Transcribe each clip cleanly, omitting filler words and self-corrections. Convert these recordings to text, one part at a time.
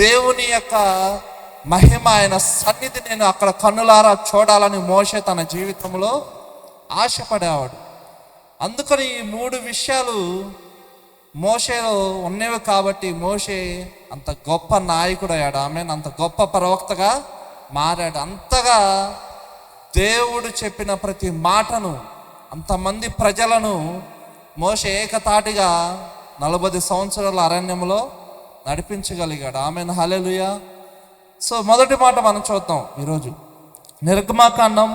దేవుని యొక్క మహిమ, ఆయన సన్నిధి నేను అక్కడ కన్నులారా చూడాలని మోషే తన జీవితంలో ఆశపడేవాడు. అందుకని ఈ 3 విషయాలు మోషేలో ఉన్నవి కాబట్టి మోషే అంత గొప్ప నాయకుడు అయ్యాడు. అంత గొప్ప ప్రవక్తగా మారాడు. అంతగా దేవుడు చెప్పిన ప్రతి మాటను, అంతమంది ప్రజలను మోషే ఏకతాటిగా 40 సంవత్సరాల అరణ్యంలో నడిపించగలిగాడు. హల్లెలూయా. సో మొదటి మాట మనం చూద్దాం ఈరోజు. నిర్గమాకాండం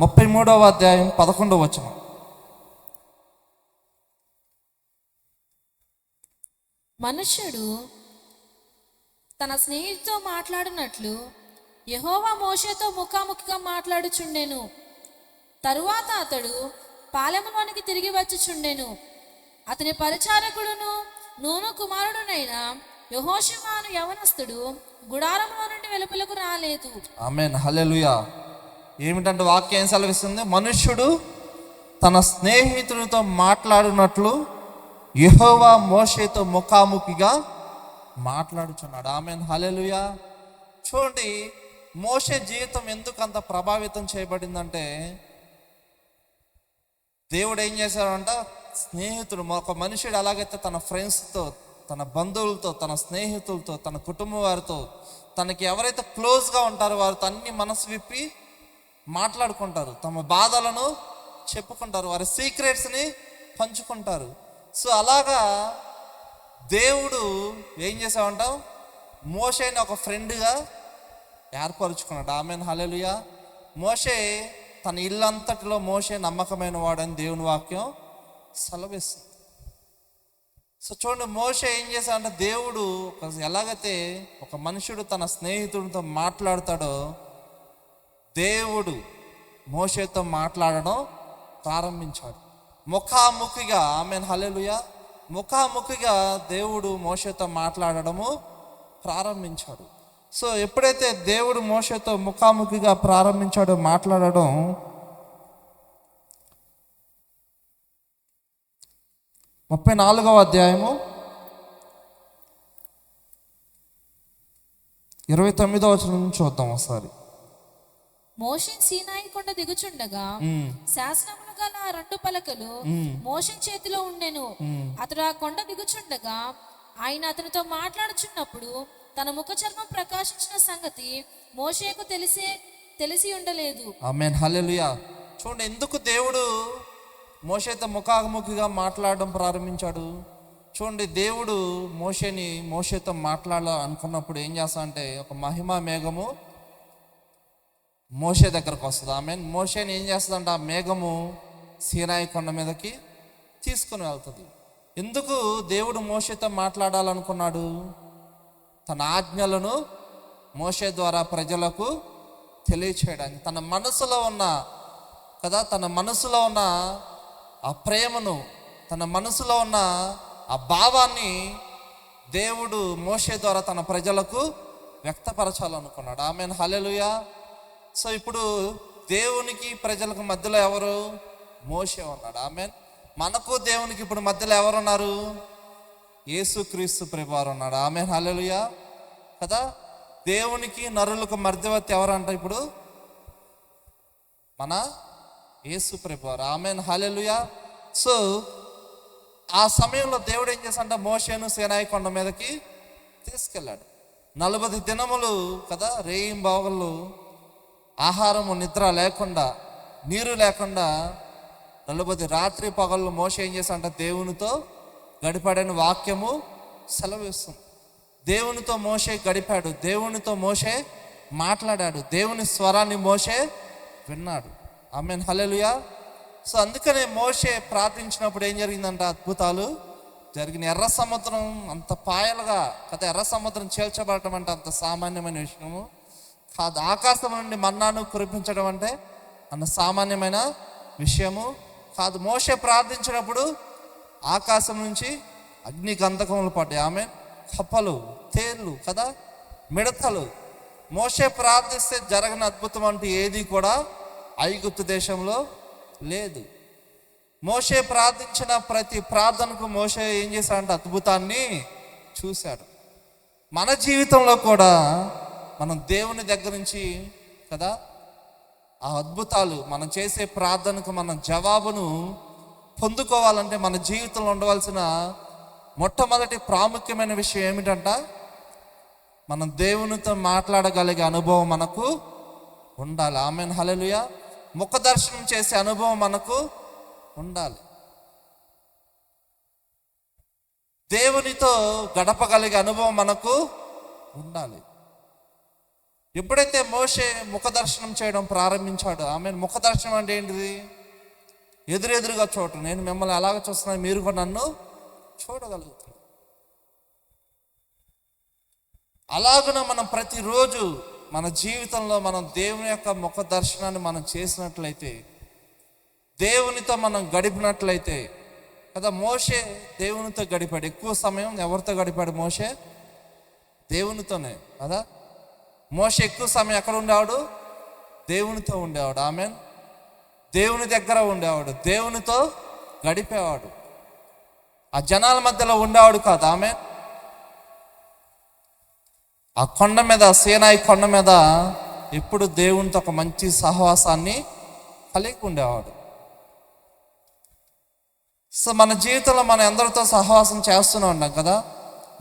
33వ అధ్యాయం 11వ వచనం. మనుష్యుడు తన స్నేహితుతో మాట్లాడినట్లు యెహోవా మోషేతో ముఖాముఖిగా మాట్లాడుచుండెను. తరువాత అతడు పాలెములోనికి తిరిగి వచ్చుచుండెను. అతని పరిచారకుడును నూను కుమారుడునైన యెహోషువ అను యవనస్తుడు గుడారంలో నుండి వెలుపలకు రాలేదు. హల్లెలూయా. ఏమిటంటే వాక్యం ఏం సెలవిస్తుంది? మనుష్యుడు తన స్నేహితునితో మాట్లాడినట్లు యెహోవా మోషేతో ముఖాముఖిగా మాట్లాడుచున్నాడు. హల్లెలూయా. చూడండి, మోషే జీవితం ఎందుకు అంత ప్రభావితం చేయబడిందంటే, దేవుడు ఏం చేశాడంట, స్నేహితుడు, ఒక మనుషుడు ఎలాగైతే తన ఫ్రెండ్స్తో, తన బంధువులతో, తన స్నేహితులతో, తన కుటుంబం వారితో, తనకి ఎవరైతే క్లోజ్గా ఉంటారో వారితో అన్ని మనసు విప్పి మాట్లాడుకుంటారు, తమ బాధలను చెప్పుకుంటారు, వారి సీక్రెట్స్ని పంచుకుంటారు. సో అలాగా దేవుడు ఏం చేసామంట, మోషేని ఒక ఫ్రెండ్గా ఏర్పరుచుకున్నాడు. హల్లెలూయా. మోషే తన ఇల్లంతటిలో మోషే నమ్మకమైన వాడని దేవుని వాక్యం సెలవిస్తుంది. సో చూడండి, మోషే ఏం చేశాడంటే, దేవుడు ఎలాగైతే ఒక మనుషుడు తన స్నేహితుడితో మాట్లాడతాడో, దేవుడు మోషేతో మాట్లాడడం ప్రారంభించాడు. ముఖాముఖిగా. హల్లెలూయా. ముఖాముఖిగా దేవుడు మోషేతో మాట్లాడడము ప్రారంభించాడు. సో ఎప్పుడైతే దేవుడు మోషేతో ముఖాముఖిగా ప్రారంభించాడో మాట్లాడడం, 34వ అధ్యాయము 29వ వచనం నుంచి చూద్దాం ఒకసారి. మోషే సీనాయి కొండ దిగుచుండగా శాసనములు గల 2 పలకలు మోషే చేతిలో ఉండెను. అతడు ఆ కొండ దిగుచుండగా ఆయన అతనితో మాట్లాడుచున్నప్పుడు తన ముఖ చర్మం ప్రకాశించిన సంగతి మోషేకు తెలిసి ఉండలేదు. హల్లెలూయా. చూడండి, ఎందుకు దేవుడు మోషేతో ముఖాముఖిగా మాట్లాడడం ప్రారంభించాడు. చూడండి, దేవుడు మోషేతో మాట్లాడాలనుకున్నప్పుడు ఏం చేస్తా అంటే, ఒక మహిమా మేఘము మోషే దగ్గరకు వస్తుంది. మోషేని ఏం చేస్తుందంటే, ఆ మేఘము సీనాయి కొండ మీదకి తీసుకుని వెళ్తుంది. ఎందుకు దేవుడు మోషేతో మాట్లాడాలనుకున్నాడు? తన ఆజ్ఞలను మోషే ద్వారా ప్రజలకు తెలియచేయడానికి, తన మనసులో ఉన్న ఆ ప్రేమను, తన మనసులో ఉన్న ఆ భావాన్ని దేవుడు మోషే ద్వారా తన ప్రజలకు వ్యక్తపరచాలనుకున్నాడు. హల్లెలూయా. సో ఇప్పుడు దేవునికి ప్రజలకు మధ్యలో ఎవరు? మోషే ఉన్నాడు. మనకు దేవునికి ఇప్పుడు మధ్యలో ఎవరున్నారు? యేసుక్రీస్తు ప్రభువారు ఉన్నాడు. హల్లెలూయా కదా. దేవునికి నరులకు మధ్యవర్తి ఎవరంట? ఇప్పుడు మన యేసు ప్రభువారు. హల్లెలూయా. సో ఆ సమయంలో దేవుడు ఏం చేశాడంటే, మోషేను సీనాయి కొండ మీదకి తీసుకెళ్ళాడు. 40 దినములు కదా, రేయింబావులు ఆహారము నిద్ర లేకుండా, నీరు లేకుండా 40 రాత్రి పగళ్ళు మోషే ఏం చేశాడంటే దేవునితో గడిపాడని వాక్యము సెలవిస్తుంది. దేవునితో మోషే గడిపాడు, దేవునితో మోషే మాట్లాడాడు, దేవుని స్వరాన్ని మోషే విన్నాడు. హల్లెలూయా. సో అందుకనే మోషే ప్రార్థించినప్పుడు ఏం జరిగిందంటే, అద్భుతాలు జరిగిన. ఎర్ర సముద్రం అంత పాయలుగా కదా, ఎర్ర సముద్రం చేల్చబడటం అంటే అంత సామాన్యమైన విషయము కాదు. ఆకాశం నుండి మన్నాను కురిపించడం అంటే అంత సామాన్యమైన విషయము కాదు. మోషే ప్రార్థించినప్పుడు ఆకాశం నుంచి అగ్ని గంధకములు పడ్డాయి. కప్పలు, తేళ్ళు కదా, మిడతలు. మోషే ప్రార్థిస్తే జరగని అద్భుతం అంటూ ఏది కూడా ఐగుప్తు దేశంలో లేదు. మోషే ప్రార్థించిన ప్రతి ప్రార్థనకు మోషే ఏం చేశాడంటే అద్భుతాన్ని చూశాడు. మన జీవితంలో కూడా మనం దేవుని దగ్గర నుంచి కదా ఆ అద్భుతాలు, మనం చేసే ప్రార్థనకు మనం జవాబును పొందుకోవాలంటే మన జీవితంలో ఉండవలసిన మొట్టమొదటి ప్రాముఖ్యమైన విషయం ఏమిటంట? మనం దేవునితో మాట్లాడగలిగే అనుభవం మనకు ఉండాలి. ఆమేన్, హల్లెలూయా. ముఖ దర్శనం చేసే అనుభవం మనకు ఉండాలి. దేవునితో గడపగలిగే అనుభవం మనకు ఉండాలి. ఎప్పుడైతే మోషే ముఖ దర్శనం చేయడం ప్రారంభించాడో, ఆమేన్. ముఖ దర్శనం అంటే ఏంటిది? ఎదురెదురుగా చూడటం. నేను మిమ్మల్ని ఎలాగ చూస్తున్నాను, మీరు కూడా నన్ను చూడగలుగుతారు. అలాగున మనం ప్రతిరోజు మన జీవితంలో మనం దేవుని యొక్క ముఖ దర్శనాన్ని మనం చేసినట్లయితే, దేవునితో మనం గడిపినట్లయితే కదా. మోషే దేవునితో గడిపాడు. ఎక్కువ సమయం ఎవరితో గడిపాడు? మోషే దేవునితోనే కదా. మోషే ఎక్కువ సమయం ఎక్కడ ఉండేవాడు? దేవునితో ఉండేవాడు. ఆమేన్. దేవుని దగ్గర ఉండేవాడు, దేవునితో గడిపేవాడు. ఆ జనాల మధ్యలో ఉండేవాడు కాదు. ఆమేన్. ఆ కొండ మీద, సీనాయి కొండ మీద ఎప్పుడు దేవునితో ఒక మంచి సహవాసాన్ని కలిగి ఉండేవాడు. సో మన జీవితంలో మనం ఎందరితో సహవాసం చేస్తూనే ఉన్నాం కదా.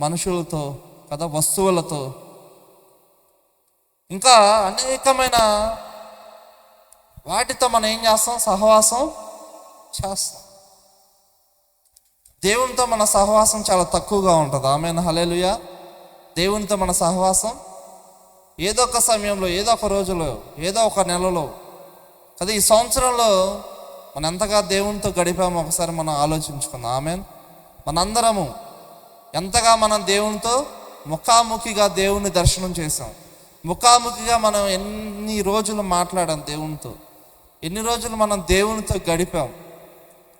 మనుషులతో కదా, వస్తువులతో, ఇంకా అనేకమైన వాటితో మనం ఏం చేస్తాం? సహవాసం చేస్తాం. దేవునితో మన సహవాసం చాలా తక్కువగా ఉంటుంది. ఆమేన్, హల్లెలూయా. దేవునితో మన సహవాసం ఏదో ఒక సమయంలో, ఏదో ఒక రోజులో, ఏదో ఒక నెలలో కదా, ఈ సంవత్సరంలో మనం ఎంతగా దేవునితో గడిపామో ఒకసారి మనం ఆలోచించుకుందాం. ఆమేన్. మనందరము ఎంతగా మనం దేవునితో ముఖాముఖిగా దేవుని దర్శనం చేసాం, ముఖాముఖిగా మనం ఎన్ని రోజులు మాట్లాడాం దేవునితో, ఎన్ని రోజులు మనం దేవునితో గడిపాం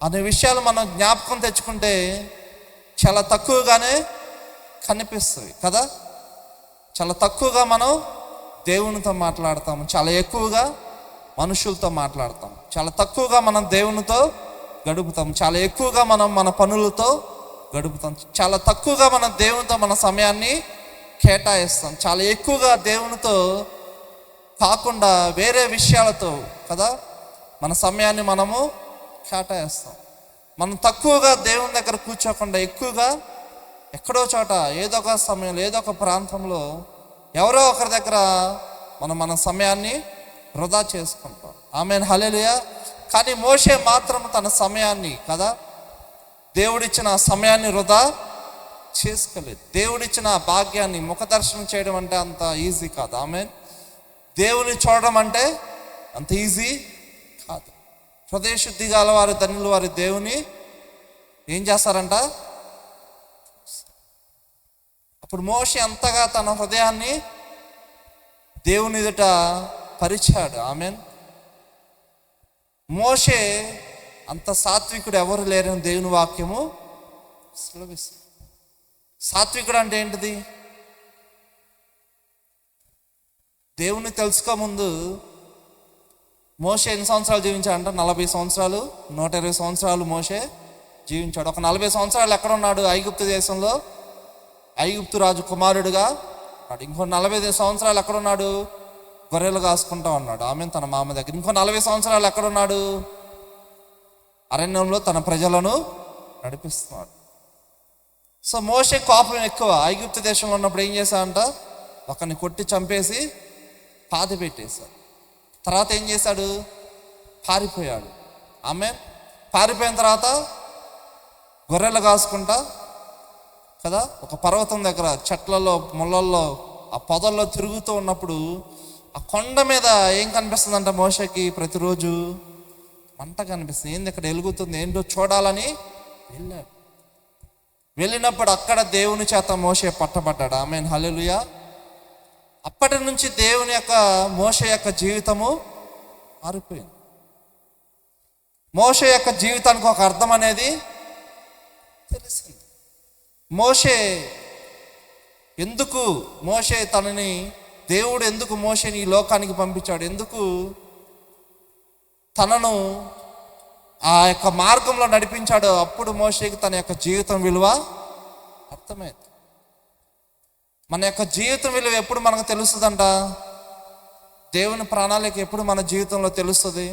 అనే విషయాలు మనం జ్ఞాపకం తెచ్చుకుంటే చాలా తక్కువగానే కనిపిస్తుంది కదా. చాలా తక్కువగా మనం దేవునితో మాట్లాడతాము, చాలా ఎక్కువగా మనుషులతో మాట్లాడతాం. చాలా తక్కువగా మనం దేవునితో గడుపుతాం, చాలా ఎక్కువగా మనం మన పనులతో గడుపుతాం. చాలా తక్కువగా మనం దేవునితో మన సమయాన్ని కేటాయిస్తాం. చాలా ఎక్కువగా దేవునితో కాకుండా వేరే విషయాలతో కదా మన సమయాన్ని మనము కేటాయిస్తాం. మనం తక్కువగా దేవుని దగ్గర కూర్చోకుండా ఎక్కువగా ఎక్కడో చోట, ఏదో ఒక సమయంలో, ఏదో ఒక ప్రాంతంలో ఎవరో ఒకరి దగ్గర మన సమయాన్ని వృధా చేసుకుంటాం. ఆమేన్, హల్లెలూయా. కానీ మోషే మాత్రం తన సమయాన్ని కదా, దేవుడిచ్చిన సమయాన్ని వృధా చేసుకోలేదు. దేవుడిచ్చిన భాగ్యాన్ని, ముఖ దర్శనం చేయడం అంటే అంత ఈజీ కాదు. ఆమేన్. దేవుని చూడడం అంటే అంత ఈజీ కాదు. హృదయ శుద్ధి గల వారు ధన్యులు, వారి దేవుని ఏం చేస్తారంట? అప్పుడు మోషే అంతగా తన హృదయాన్ని దేవుని ఎదుట పరిచాడు. ఆమేన్. మోషే అంత సాత్వికుడు ఎవరు లేరని దేవుని వాక్యము సెలవిస్తుంది. సాత్వికుడు అంటే ఏంటిది? దేవుని తెలుసుకోముందు మోషే ఎన్ని సంవత్సరాలు జీవించాడంట? 40 సంవత్సరాలు, 120 సంవత్సరాలు మోషే జీవించాడు. ఒక 40 సంవత్సరాలు ఎక్కడ ఉన్నాడు? ఐగుప్తు దేశంలో ఐగుప్తు రాజు కుమారుడుగా ఉన్నాడు. ఇంకో 40 సంవత్సరాలు ఎక్కడున్నాడు? గొర్రెలు కాసుకుంటా ఉన్నాడు. ఆమె తన మామ దగ్గర. ఇంకో 40 సంవత్సరాలు ఎక్కడున్నాడు? అరణ్యంలో తన ప్రజలను నడిపిస్తున్నాడు. సో మోషే కోపం ఎక్కువ. ఐగుప్తు దేశంలో ఉన్నప్పుడు ఏం చేశాడంట? ఒకరిని కొట్టి చంపేసి పాతి పెట్టేశాడు. తర్వాత ఏం చేశాడు? పారిపోయాడు. ఆమె పారిపోయిన తర్వాత గొర్రెలు కాసుకుంటా కదా ఒక పర్వతం దగ్గర చెట్లలో, ముళ్ళల్లో, ఆ పొదల్లో తిరుగుతూ ఉన్నప్పుడు ఆ కొండ మీద ఏం కనిపిస్తుందంట మోషేకి? ప్రతిరోజు మంట కనిపిస్తుంది. ఏంది ఇక్కడ వెలుగుతుంది, ఏంటో చూడాలని వెళ్ళాడు. వెళ్ళినప్పుడు అక్కడ దేవుని చేత మోషే పట్టబడ్డాడు. ఆమేన్, హల్లెలూయా. అప్పటి నుంచి దేవుని యొక్క మోషే యొక్క జీవితము మారిపోయింది. మోషే యొక్క జీవితానికి ఒక అర్థం అనేది తెలిసింది. మోషే తనని దేవుడు ఎందుకు మోషేని ఈ లోకానికి పంపించాడు, ఎందుకు తనను ఆ యొక్క మార్గంలో నడిపించాడో అప్పుడు మోషేకి తన యొక్క జీవితం విలువ అర్థమైంది. మన యొక్క జీవితం విలువ ఎప్పుడు మనకు తెలుస్తుందంట? దేవుని ప్రణాళిక ఎప్పుడు మన జీవితంలో తెలుస్తుంది?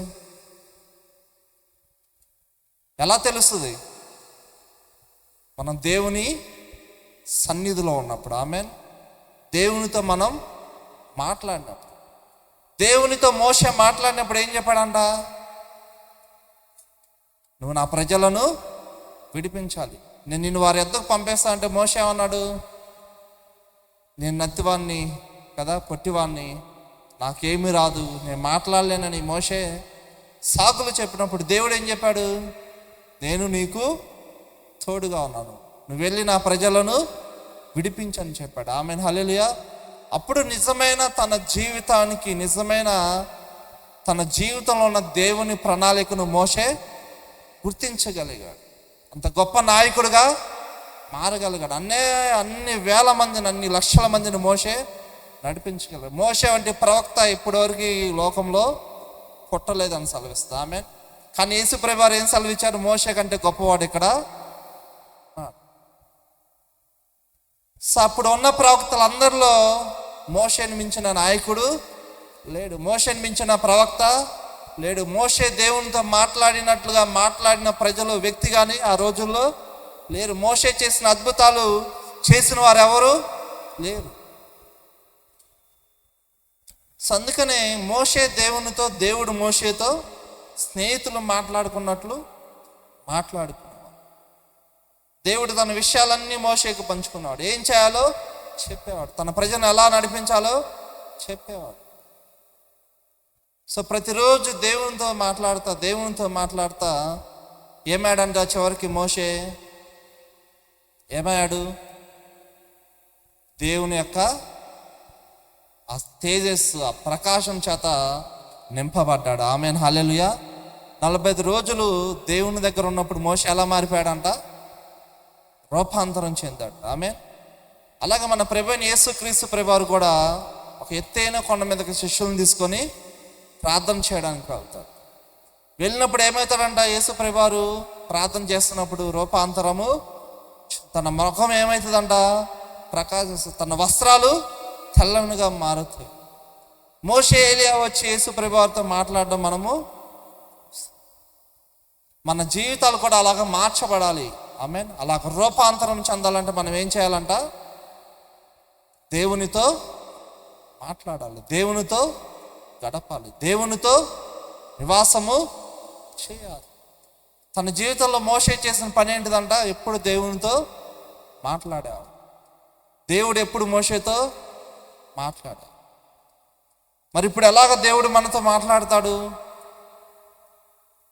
ఎలా తెలుస్తుంది? మనం దేవుని సన్నిధిలో ఉన్నప్పుడు. ఆమేన్. దేవునితో మనం మాట్లాడినప్పుడు. దేవునితో మోషే మాట్లాడినప్పుడు ఏం చెప్పాడంట? నువ్వు నా ప్రజలను విడిపించాలి, నేను నిన్ను వారి యొద్దకు పంపేస్తా అంటే మోషే ఏమన్నాడు? నేను నత్తివాణ్ణి కదా, పొట్టివాణ్ణి, నాకేమీ రాదు, నేను మాట్లాడలేనని మోషే సాకులు చెప్పినప్పుడు దేవుడు ఏం చెప్పాడు? నేను నీకు తోడుగా ఉన్నాను, నువ్వు వెళ్ళి నా ప్రజలను విడిపించని చెప్పాడు. ఆమేన్, హల్లెలూయా. అప్పుడు నిజమైన తన జీవితానికి, నిజమైన తన జీవితంలో ఉన్న దేవుని ప్రణాళికను మోషే గుర్తించగలిగాడు. అంత గొప్ప నాయకుడిగా మారగలిగాడు. అన్ని వేల మందిని, అన్ని లక్షల మందిని మోషే నడిపించగలిగాడు. మోషే వంటి ప్రవక్త ఇప్పటివరకు ఈ లోకంలో పుట్టలేదని సెలవిస్తా. ఆమేన్. కానీ యేసు ప్రభువారు ఏం సెలవిచ్చారు? మోషే కంటే గొప్పవాడు ఇక్కడ. సో అప్పుడు ఉన్న ప్రవక్తలందరిలో మోషేని మించిన నాయకుడు లేడు, మోషేని మించిన ప్రవక్త లేడు. మోషే దేవునితో మాట్లాడినట్లుగా మాట్లాడిన ప్రజలు, వ్యక్తి కానీ ఆ రోజుల్లో లేరు. మోషే చేసిన అద్భుతాలు చేసిన వారు ఎవరు లేరు. సో అందుకనే మోషే దేవునితో, దేవుడు మోషేతో స్నేహితులు మాట్లాడుకున్నట్లు మాట్లాడుకున్నాడు. దేవుడు తన విషయాలన్నీ మోషేకు పంచుకున్నాడు. ఏం చేయాలో చెప్పేవాడు, తన ప్రజలను ఎలా నడిపించాలో చెప్పేవాడు. సో ప్రతిరోజు దేవునితో మాట్లాడుతా ఏమాడంట? చివరికి మోషే ఏమయ్యాడు? దేవుని యొక్క ఆ తేజస్సు, ఆ ప్రకాశం చేత నింపబడ్డాడు. ఆమేన్, హల్లెలూయా. 45 రోజులు దేవుని దగ్గర ఉన్నప్పుడు మోషే ఎలా మారిపోయాడంట? రూపాంతరం చెందాడు. ఆమేన్. అలాగే మన ప్రభువైన యేసుక్రీస్తు ప్రభువారు కూడా ఒక ఎత్తైన కొండ మీదకి శిష్యులను తీసుకొని ప్రార్థన చేయడానికి వెళ్తాడు. వెళ్ళినప్పుడు ఏమవుతాడంట? యేసు ప్రభువారు ప్రార్థన చేస్తున్నప్పుడు రూపాంతరము, తన ముఖం ఏమవుతుందంట? ప్రకాశిస్తుంది, తన వస్త్రాలు తెల్లనిగా మారుతాయి. మోషే, ఏలియా వచ్చి యేసు ప్రభువారితో మాట్లాడడం మనము, మన జీవితాలు కూడా అలాగ మార్చబడాలి. ఆమేన్. అలాగ రూపాంతరం చెందాలంటే మనం ఏం చేయాలంట? దేవునితో మాట్లాడాలి, దేవునితో గడపాలి, దేవునితో నివాసము చేయాలి. తన జీవితంలో మోషే చేసిన పని ఏంటిదంట? ఎప్పుడు దేవునితో మాట్లాడాడు. దేవుడు ఎప్పుడు మోషేతో మాట్లాడాడు. మరి ఇప్పుడు ఎలాగ దేవుడు మనతో మాట్లాడతాడు?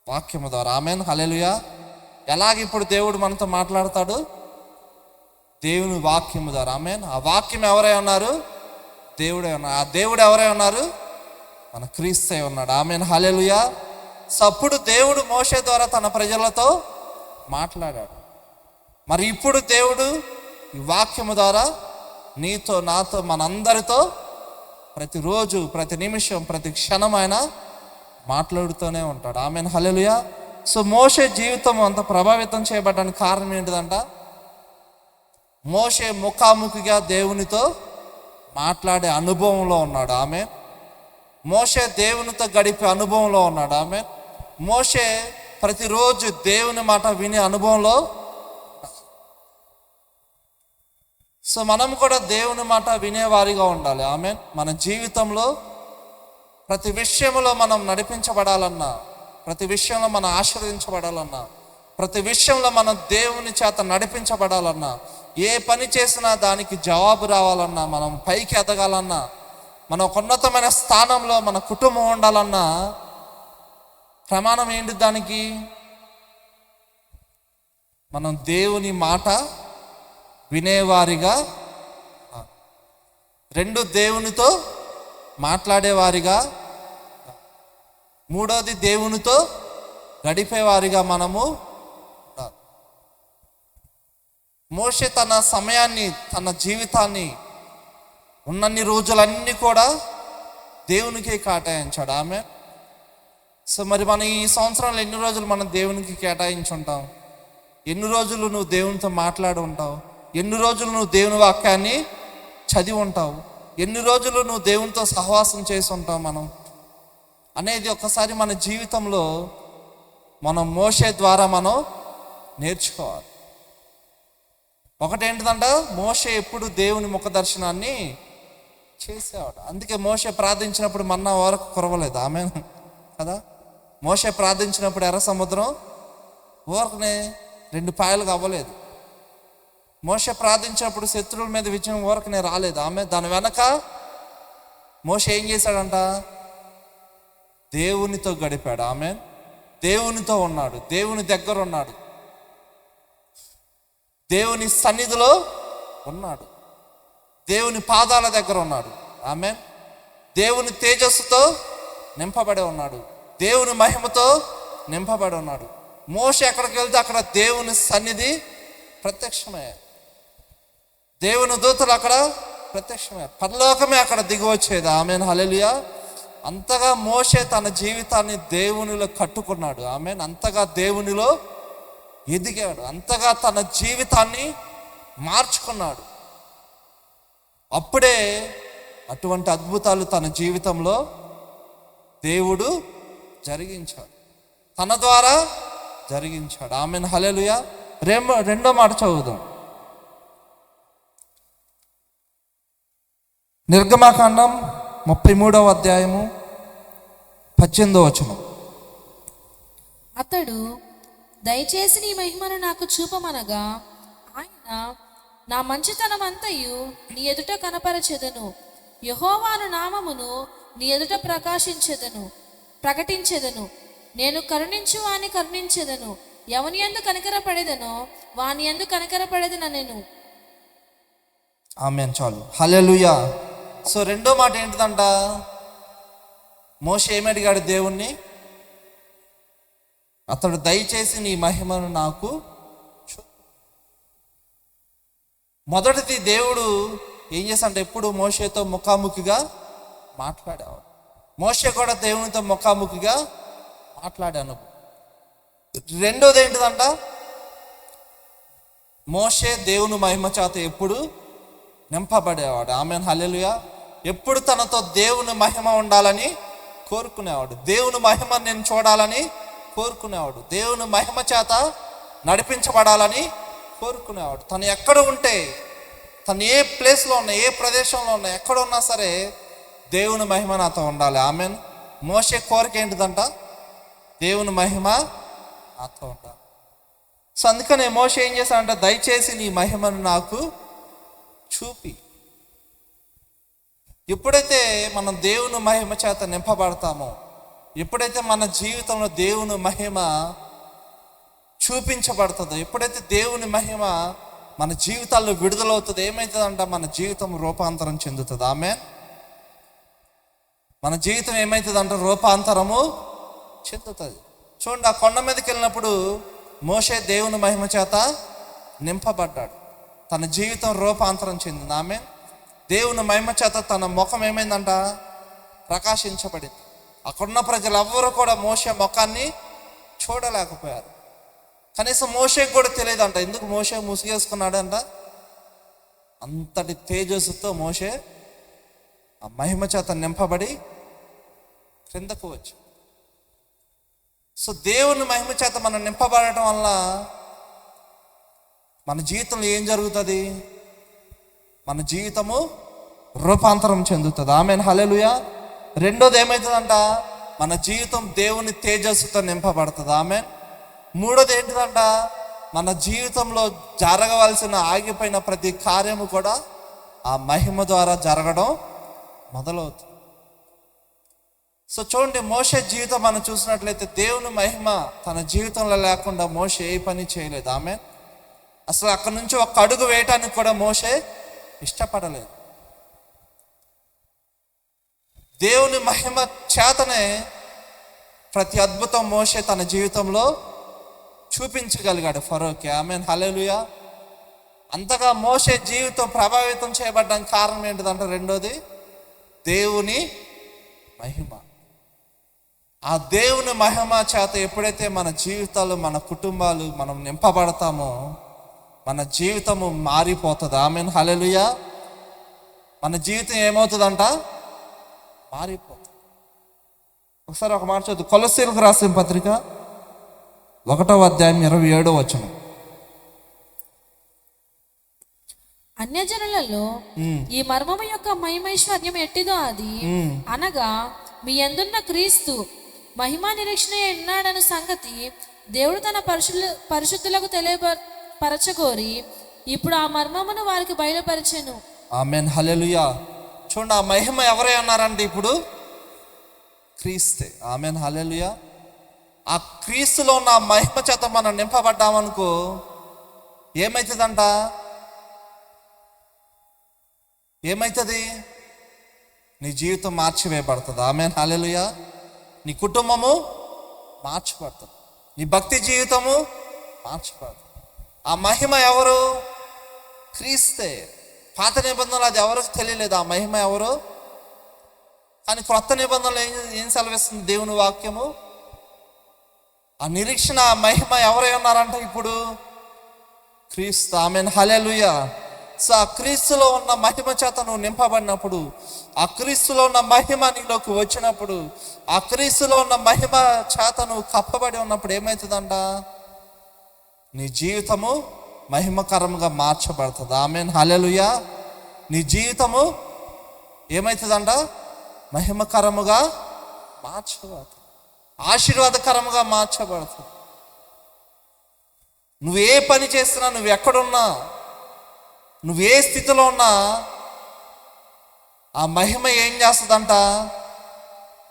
వాక్యము ద్వారా. ఆమేన్, హల్లెలూయా. ఎలాగ ఇప్పుడు దేవుడు మనతో మాట్లాడతాడు? దేవుని వాక్యము ద్వారా. ఆమేన్. ఆ వాక్యం ఎవరై ఉన్నారు? దేవుడే ఉన్నారు. ఆ దేవుడు ఎవరై ఉన్నారు? మన క్రీస్తు ఉన్నాడు. ఆమేన్, హల్లెలూయా. సో అప్పుడు దేవుడు మోషే ద్వారా తన ప్రజలతో మాట్లాడాడు. మరి ఇప్పుడు దేవుడు ఈ వాక్యము ద్వారా నీతో, నాతో, మనందరితో ప్రతిరోజు, ప్రతి నిమిషం, ప్రతి క్షణం ఆయన మాట్లాడుతూనే ఉంటాడు. ఆమేన్, హల్లెలూయా. సో మోషే జీవితం అంత ప్రభావితం చేయబడడానికి కారణం ఏంటిదంట? మోషే ముఖాముఖిగా దేవునితో మాట్లాడే అనుభవంలో ఉన్నాడు. ఆమేన్. మోషే దేవునితో గడిపే అనుభవంలో ఉన్నాడు. ఆమేన్. మోషే ప్రతిరోజు దేవుని మాట వినే అనుభవంలో. సో మనం కూడా దేవుని మాట వినేవారిగా ఉండాలి. ఆమేన్. మన జీవితంలో ప్రతి విషయంలో మనం నడిపించబడాలన్నా, ప్రతి విషయంలో మనం ఆశీర్వదించబడాలన్నా, ప్రతి విషయంలో మనం దేవుని చేత నడిపించబడాలన్నా, ఏ పని చేసినా దానికి జవాబు రావాలన్నా, మనం పైకి ఎదగాలన్నా, మన ఒక ఉన్నతమైన స్థానంలో మన కుటుంబం ఉండాలన్నా ప్రమాణం ఏంటి? దానికి మనం దేవుని మాట వినేవారిగా, 2 దేవునితో మాట్లాడేవారిగా, 3వది దేవునితో గడిపేవారిగా మనము. మోషే తన సమయాన్ని, తన జీవితాన్ని ఉన్నన్ని రోజులన్నీ కూడా దేవునికి కేటాయించాడు. ఆమె. సో మరి మన ఈ సంవత్సరంలో ఎన్ని రోజులు మనం దేవునికి కేటాయించుంటాం? ఎన్ని రోజులు నువ్వు దేవునితో మాట్లాడి ఉంటావు? ఎన్ని రోజులు నువ్వు దేవుని వాక్యాన్ని చదివి ఉంటావు? ఎన్ని రోజులు నువ్వు దేవునితో సహవాసం చేసి ఉంటావు మనం అనేది ఒకసారి మన జీవితంలో మనం మోషే ద్వారా మనం నేర్చుకోవాలి. ఒకటేంటిదంట, మోషే ఎప్పుడు దేవుని ముఖ దర్శనాన్ని చేసేవాడు. అందుకే మోషే ప్రార్థించినప్పుడు మన్నా వరకు కురవలేదు. ఆమె కదా, మోషే ప్రార్థించినప్పుడు ఎర్ర సముద్రం ఊరకనే 2 పాయలుగా అవ్వలేదు. మోషే ప్రార్థించినప్పుడు శత్రువుల మీద విజయం ఊరకనే రాలేదు. ఆమె దాని వెనక మోషే ఏం చేశాడంట, దేవునితో గడిపాడు. ఆమె దేవునితో ఉన్నాడు, దేవుని దగ్గర ఉన్నాడు, దేవుని సన్నిధిలో ఉన్నాడు, దేవుని పాదాల దగ్గర ఉన్నాడు. ఆమె దేవుని తేజస్సుతో నింపబడి ఉన్నాడు, దేవుని మహిమతో నింపబడి ఉన్నాడు. మోషే ఎక్కడికి వెళ్తే అక్కడ దేవుని సన్నిధి ప్రత్యక్షమే, దేవుని దూతలు అక్కడ ప్రత్యక్షమే, పరలోకమే అక్కడ దిగి వచ్చేది. ఆమెన్, హల్లెలూయా. అంతగా మోషే తన జీవితాన్ని దేవునిలో కట్టుకున్నాడు. ఆమెన్, అంతగా దేవునిలో ఎదిగాడు, అంతగా తన జీవితాన్ని మార్చుకున్నాడు. అప్పుడే అటువంటి అద్భుతాలు తన జీవితంలో దేవుడు జరిగించాడు, తన ద్వారా జరిగించాడు. ఆమెన్, హల్లెలూయా. రెండో మాట చదువుదాం. నిర్గమకాండం 33వ అధ్యాయము 18వ వచనం. అతడు, దయచేసి నీ మహిమను నాకు చూపమనగా, ఆయన, నా మంచితనం అంతయు నీ ఎదుట కనపరచెదను, యెహోవాను నామమును నీ ఎదుట ప్రకటించెదను. నేను కరుణించు వాని కరుణించెదను, ఎవని యందు కనికరపడేదనో వాని యందు కనికరపడేదనెను. ఆమేన్, చాలు, హల్లెలూయా. సో రెండో మాట ఏంటిదంట, మోషే ఏమి అడిగాడు దేవుణ్ణి? అతడు, దయచేసి నీ మహిమను నాకు చూపు. మొదటిది దేవుడు ఏం చేశాడంటే ఎప్పుడు మోషేతో ముఖాముఖిగా మాట్లాడాడు. మోషే కూడా దేవునితో ముఖాముఖిగా మాట్లాడాను. రెండోది ఏంటిదంట, మోషే దేవుని మహిమ చేత ఎప్పుడు నింపబడేవాడు. ఆమేన్, హల్లెలూయా. ఎప్పుడు తనతో దేవుని మహిమ ఉండాలని కోరుకునేవాడు, దేవుని మహిమ నేను చూడాలని కోరుకునేవాడు, దేవుని మహిమ చేత నడిపించబడాలని కోరుకునేవాడు. తను ఎక్కడ ఉంటే, తను ఏ ప్లేస్లో ఉన్నా, ఏ ప్రదేశంలో ఉన్నా, ఎక్కడ ఉన్నా సరే దేవుని మహిమ నాతో ఉండాలి. ఆమేన్. మోషే కోరిక ఏంటిదంట, దేవుని మహిమ నాతో ఉండాలి. సో అందుకనే మోషే ఏం చేశాడంట, దయచేసి నీ మహిమను నాకు చూపి. ఎప్పుడైతే మనం దేవుని మహిమ చేత నింపబడతామో, ఎప్పుడైతే మన జీవితంలో దేవుని మహిమ చూపించబడుతుందో, ఎప్పుడైతే దేవుని మహిమ మన జీవితాల్లో విడుదలవుతుందో, ఏమవుతుందంట, మన జీవితం రూపాంతరం చెందుతుంది. ఆమేన్. మన జీవితం ఏమవుతుందంట, రూపాంతరము చెందుతుంది. చూడండి, ఆ కొండ మీదకి వెళ్ళినప్పుడు మోషే దేవుని మహిమ చేత నింపబడ్డాడు, తన జీవితం రూపాంతరం చెందింది. ఆమేన్. దేవుని మహిమ చేత తన ముఖం ఏమైందంట, ప్రకాశించబడింది. అక్కడున్న ప్రజలు ఎవ్వరూ కూడా మోషే ముఖాన్ని చూడలేకపోయారు. కనీసం మోషేకి కూడా తెలియదంట ఎందుకు మోషే ముసుగేసుకున్నాడంట. అంతటి తేజస్సుతో మోషే ఆ మహిమ చేత నింపబడి క్రిందకు వచ్చి. సో దేవుని మహిమ చేత మనం నింపబడటం వల్ల మన జీవితంలో ఏం జరుగుతుంది, మన జీవితము రూపాంతరం చెందుతుంది. ఆమేన్, హల్లెలూయా. రెండోది ఏమవుతుందంట, మన జీవితం దేవుని తేజస్సుతో నింపబడుతుంది. ఆమేన్. మూడోది ఏంటిదంట, మన జీవితంలో జరగవలసిన ఆగిపోయిన ప్రతి కార్యము కూడా ఆ మహిమ ద్వారా జరగడం మొదలవుతుంది. సో చూడండి, మోషే జీవితం మనం చూసినట్లయితే దేవుని మహిమ తన జీవితంలో లేకుండా మోషే ఏ పని చేయలేదు. ఆమేన్. అసలు అక్కడి నుంచి ఒక అడుగు వేయటానికి కూడా మోషే ఇష్టపడలేదు. దేవుని మహిమ చేతనే ప్రతి అద్భుతం మోషే తన జీవితంలో చూపించగలిగాడు ఫరోకి. ఆమేన్, హల్లెలూయా. అంతగా మోషే జీవితం ప్రభావితం చేయబడ్డానికి కారణం ఏంటిదంటే, రెండోది దేవుని మహిమ. ఆ దేవుని మహిమ చేత ఎప్పుడైతే మన జీవితాలు, మన కుటుంబాలు మనం నింపబడతామో మన జీవితము మారిపోతుంది. ఆమేన్, హల్లెలూయా. మన జీవితం ఏమవుతుందంట? మారిపోతుంది. ఒకసారి ఒక మాట చదువు. కొలస్సీలకు రాసిన పత్రిక 1వ అధ్యాయం 27వ వచనం. అన్యజనులలో ఈ మర్మము యొక్క మహిమైశ్వర్యం ఎట్టిదో అది అనగా మీ యందున్న క్రీస్తు మహిమా నిరీక్షణ ఉన్నాడన్న సంగతి దేవుడు తన పరిశుద్ధులకు తెలియపరచగోరి ఇప్పుడు ఆ మర్మమును వారికి బయలుపరచెను. ఆమేన్, హల్లెలూయా. చూడండి, ఆ మహిమ ఎవరై ఉన్నారంటే ఇప్పుడు క్రీస్తే. ఆమేన్, హల్లెలూయా. ఆ క్రీస్తులో ఉన్న మహిమ చేత మనం నింపబడ్డామనుకో ఏమవుతుందంట? ఏమవుతుంది? నీ జీవితం మార్చివేయబడుతుంది. ఆమేన్, హల్లెలూయా. నీ కుటుంబము మార్చబడుతుంది, నీ భక్తి జీవితము మార్చబడుతుంది. ఆ మహిమ ఎవరు? క్రీస్తే. పాత నిబంధనలు అది ఎవరికి తెలియలేదు ఆ మహిమ ఎవరు. కానీ క్రొత్త నిబంధనలు ఏం సెలవిస్తుంది దేవుని వాక్యము? ఆ నిరీక్షణ, ఆ మహిమ ఎవరై ఉన్నారంటే ఇప్పుడు క్రీస్తు. ఆమేన్, హల్లెలూయా. సో ఆ క్రీస్తులో ఉన్న మహిమ చేత నువ్వు నింపబడినప్పుడు, ఆ క్రీస్తులో ఉన్న మహిమ నీలోకి వచ్చినప్పుడు, ఆ క్రీస్తులో ఉన్న మహిమ చేత నువ్వు కప్పబడి ఉన్నప్పుడు ఏమవుతుందంట? నీ జీవితము మహిమకరంగా మార్చబడుతుంది. ఆమేన్, హల్లెలూయా. నీ జీవితము ఏమవుతుందంట? మహిమకరముగా మార్చబడుతుంది, ఆశీర్వాదకరముగా మార్చబడుతుంది. నువ్వు ఏ పని చేస్తున్నా, నువ్వు ఎక్కడున్నా, నువ్వు ఏ స్థితిలో ఉన్నా ఆ మహిమ ఏం చేస్తుందంట?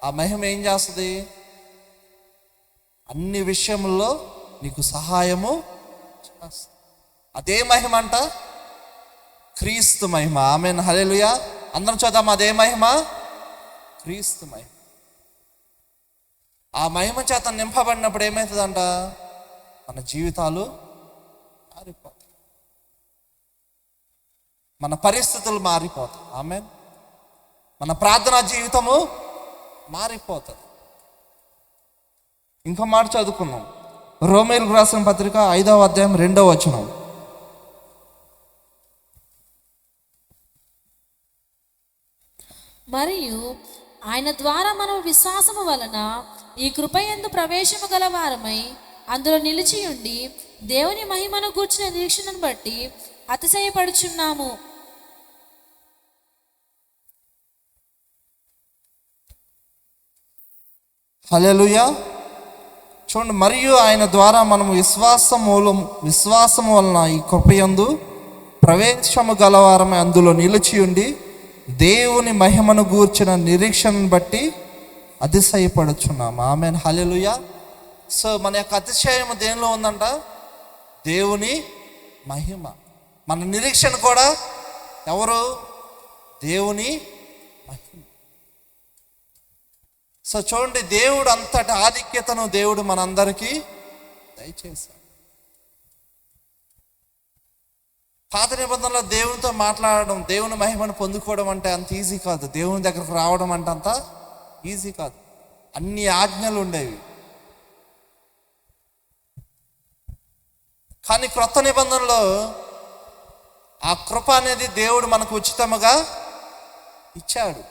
ఆ మహిమ ఏం చేస్తుంది? అన్ని విషయముల్లో నీకు సహాయము చేస్తుంది. అదే మహిమ అంట క్రీస్తు మహిమ. ఆమేన్, హల్లెలూయా. అందరం చూద్దాం, అదే మహిమ క్రీస్తు మహిమ. ఆ మహిమ చేత నింపబడినప్పుడు ఏమవుతుందంట? మన జీవితాలు మారిపోతాయి, మన పరిస్థితులు మారిపోతాయి. ఆమేన్. మన ప్రార్థనా జీవితము మారిపోతుంది. ఇంకో మాట చదువుకున్నాం. రోమీయులకు రాసిన పత్రిక 5వ అధ్యాయం 2వ వచనం. మరియు ఆయన ద్వారా మనం విశ్వాసము వలన ఈ కృపయందు ప్రవేశము గలవారమై అందులో నిలిచి ఉండి దేవుని మహిమను గూర్చిన నిరీక్షణను బట్టి అతిశయపడుచున్నాము. హల్లెలూయా. చూడండి, మరియు ఆయన ద్వారా మనము విశ్వాసము వలన ఈ కృపయందు ప్రవేశము గలవారమై అందులో నిలిచి ఉండి దేవుని మహిమను గూర్చిన నిరీక్షణను బట్టి అతిశయపడుచున్నాము. ఆమేన్, హల్లెలూయా. సో మన యొక్క అతిశయం దేనిలో ఉందంట? దేవుని మహిమ. మన నిరీక్షణ కూడా ఎవరు? దేవుని మహిమ. సో చూడండి, దేవుడు అంతటి ఆధిక్యతను దేవుడు మనందరికీ దయచేశాడు. పాత నిబంధనలో దేవునితో మాట్లాడడం, దేవుని మహిమను పొందుకోవడం అంటే అంత ఈజీ కాదు. దేవుని దగ్గరకు రావడం అంటే అంత ఈజీ కాదు. అన్ని ఆజ్ఞలు ఉండేవి. కానీ క్రొత్త నిబంధనలో ఆ కృప అనేది దేవుడు మనకు ఉచితముగా ఇచ్చాడు.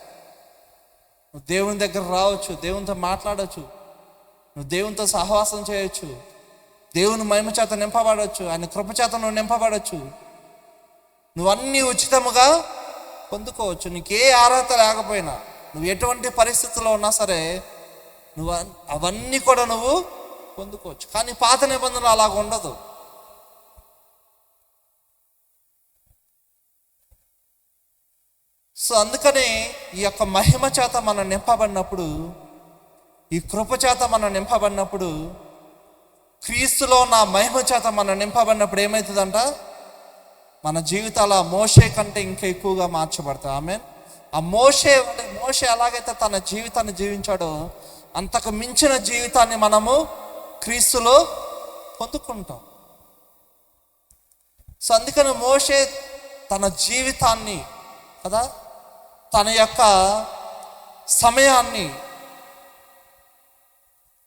నువ్వు దేవుని దగ్గర రావచ్చు, దేవునితో మాట్లాడవచ్చు, నువ్వు దేవునితో సహవాసం చేయొచ్చు, దేవుని మహిమ చేత నింపబడవచ్చు, ఆయన కృప చేత నువ్వు నింపబడవచ్చు. నువ్వు అన్నీ ఉచితముగా పొందుకోవచ్చు. నీకు ఏ అర్హత లేకపోయినా, నువ్వు ఎటువంటి పరిస్థితుల్లో ఉన్నా సరే నువ్వు అవన్నీ కూడా నువ్వు పొందుకోవచ్చు. కానీ పాత నిబంధనలు అలాగ ఉండదు. సో అందుకని ఈ యొక్క మహిమ చేత మనం నింపబడినప్పుడు, ఈ కృప చేత మనం నింపబడినప్పుడు, క్రీస్తులో నా మహిమ చేత మనం నింపబడినప్పుడు ఏమవుతుందంట? మన జీవితాల మోషే కంటే ఇంకా ఎక్కువగా మార్చబడతాయి. ఆమేన్. ఆ మోషే ఎలాగైతే తన జీవితాన్ని జీవించాడో అంతకు మించిన జీవితాన్ని మనము క్రీస్తులో పొందుకుంటాం. సో అందుకని మోషే తన జీవితాన్ని కదా, తన యొక్క సమయాన్ని,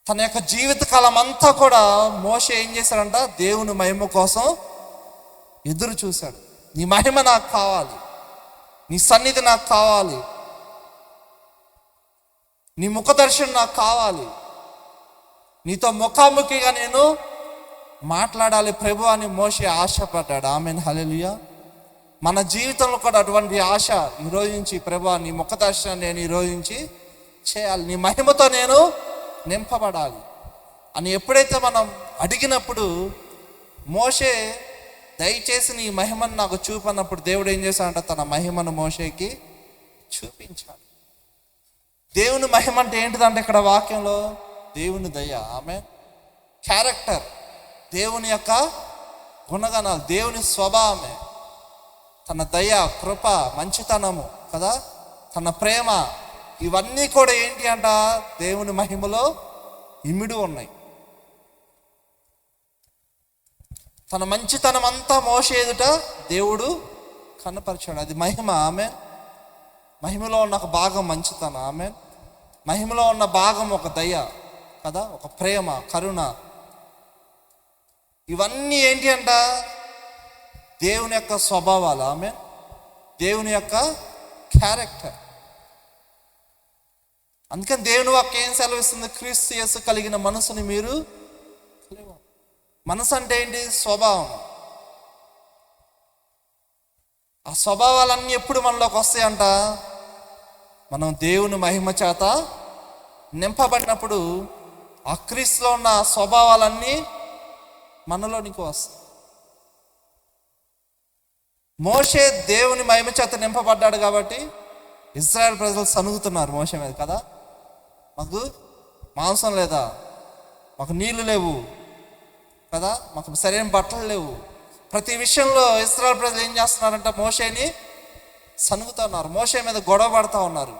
తన యొక్క జీవితకాలం అంతా కూడా మోషే ఏం చేశాడంట? దేవుని మహిమ కోసం ఎదురు చూశాడు. నీ మహిమ నాకు కావాలి, నీ సన్నిధి నాకు కావాలి, నీ ముఖదర్శనం నాకు కావాలి, నీతో ముఖాముఖిగా నేను మాట్లాడాలి ప్రభు అని మోషే ఆశపడ్డాడు. ఆమేన్, హల్లెలూయా. మన జీవితంలో కూడా అటువంటి ఆశ ఈరోజు నుంచి, ప్రభు నీ ముఖదర్శనం నేను ఈరోజు నుంచి చేయాలి, నీ మహిమతో నేను నింపబడాలి అని ఎప్పుడైతే మనం అడిగినప్పుడు, మోషే దయచేసి నీ మహిమను నాకు చూపన్నప్పుడు దేవుడు ఏం చేశాడంటే తన మహిమను మోషేకి చూపించాడు. దేవుని మహిమ అంటే ఏంటిదంటే ఇక్కడ వాక్యంలో దేవుని దయ, ఆమె క్యారెక్టర్, దేవుని యొక్క గుణగణాలు, దేవుని స్వభావమే, తన దయ, కృప, మంచితనము కదా, తన ప్రేమ, ఇవన్నీ కూడా ఏంటి అంట దేవుని మహిమలో ఇమిడి ఉన్నాయి. తన మంచితనం అంతా మోషే ఎదుట దేవుడు కనపరిచాడు. అది మహిమ. ఆమె మహిమలో ఉన్న ఒక భాగం మంచితనం, ఆమె మహిమలో ఉన్న భాగం ఒక దయ కదా, ఒక ప్రేమ, కరుణ. ఇవన్నీ ఏంటి అంట దేవుని యొక్క స్వభావాలు, ఆమె దేవుని యొక్క క్యారెక్టర్. అందుకని దేవుని వాక్యం ఏం సెలవిస్తుంది? క్రీస్తు యేసు కలిగిన మనసుని మీరు కలిగి. మనసు అంటే ఏంటి? స్వభావం. ఆ స్వభావాలన్నీ ఎప్పుడు మనలోకి వస్తాయంట? మనం దేవుని మహిమ చేత నింపబడినప్పుడు ఆ క్రీస్తులో ఉన్న స్వభావాలన్నీ మనలోనికి వస్తాయి. మోషే దేవుని మహిమ చేత నింపబడ్డాడు కాబట్టి ఇశ్రాయేల్ ప్రజలు సనుగుతున్నారు మోషే మీద కదా, మాకు మాంసం లేదా, మాకు నీళ్లు లేవు కదా, మాకు సరైన బట్టలు లేవు. ప్రతి విషయంలో ఇశ్రాయేల్ ప్రజలు ఏం చేస్తున్నారంటే మోషేని సనుగుతున్నారు, మోషే మీద గొడవ పడుతూ ఉన్నారు.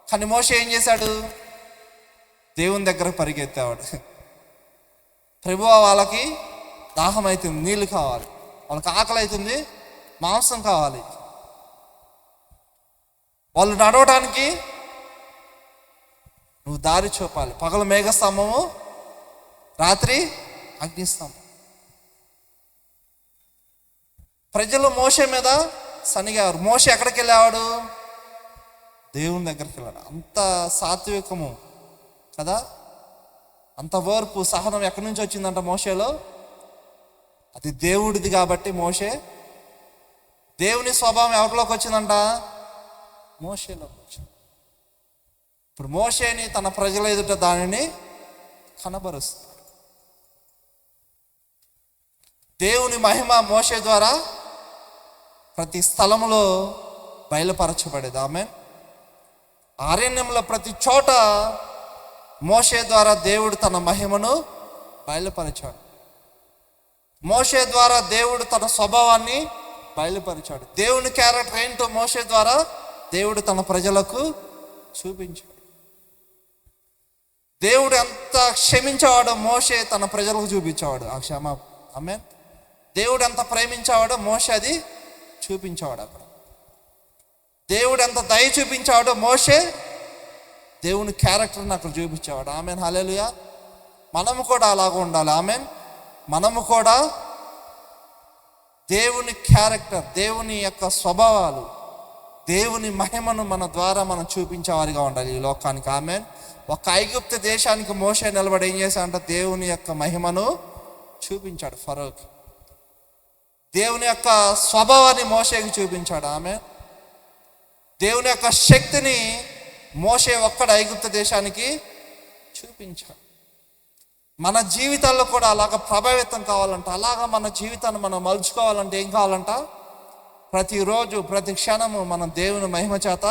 కానీ మోషే ఏం చేశాడు? దేవుని దగ్గర పరిగెత్తాడు. ప్రభువా, వాళ్ళకి దాహం అవుతుంది, నీళ్ళు కావాలి, వాళ్ళకి ఆకలి అవుతుంది, మాంసం కావాలి, వాళ్ళు నడవడానికి నువ్వు దారి చూపాలి. పగలు మేఘస్తంభము, రాత్రి అగ్నిస్తంభం. ప్రజలు మోషే మీద సనిగారు. మోషే ఎక్కడికి వెళ్ళేవాడు? దేవుని దగ్గరికి వెళ్ళాడు. అంత సాత్వికము కదా, అంత ఓర్పు, సహనం ఎక్కడి నుంచి వచ్చిందంట మోషేలో? అది దేవుడిది కాబట్టి మోషే, దేవుని స్వభావం ఎవరిలోకి వచ్చిందంట? మోషేలోకి వచ్చింది. ఇప్పుడు మోషేని తన ప్రజల ఎదుట దానిని కనబరుస్తాడు. దేవుని మహిమ మోషే ద్వారా ప్రతి స్థలములో బయలుపరచబడేది. ఆమె అరణ్యంలో ప్రతి చోట మోషే ద్వారా దేవుడు తన మహిమను బయలుపరిచాడు. మోషే ద్వారా దేవుడు తన స్వభావాన్ని బయలుపరిచాడు. దేవుని క్యారెక్టర్ ఏంటో మోషే ద్వారా దేవుడు తన ప్రజలకు చూపించాడు. దేవుడు ఎంత క్షమించేవాడో మోషే తన ప్రజలకు చూపించేవాడు ఆ క్షమ. ఆమె దేవుడు ఎంత ప్రేమించేవాడో మోషే అది చూపించేవాడు. అక్కడ దేవుడు ఎంత దయ చూపించేవాడో మోషే దేవుని క్యారెక్టర్ని అక్కడ చూపించేవాడు. ఆమెన్, హల్లెలూయా. మనము కూడా అలాగ ఉండాలి. ఆమెన్. మనము కూడా దేవుని క్యారెక్టర్, దేవుని యొక్క స్వభావాలు, దేవుని మహిమను మన ద్వారా మనం చూపించేవారిగా ఉండాలి ఈ లోకానికి. ఆమెన్. ఒక ఐగుప్తు దేశానికి మోషే నిలబడి ఏం చేశాడంటే దేవుని యొక్క మహిమను చూపించాడు ఫరోకి. దేవుని యొక్క స్వభావాన్ని మోషేకి చూపించాడు. ఆమె దేవుని యొక్క శక్తిని మోషే ఒక్కడ ఐగుప్తు దేశానికి చూపించాడు. మన జీవితాల్లో కూడా అలాగ ప్రభావితం కావాలంట, అలాగా మన జీవితాన్ని మనం మలుచుకోవాలంటే ఏం కావాలంట? ప్రతిరోజు ప్రతి క్షణము మనం దేవుని మహిమ చేత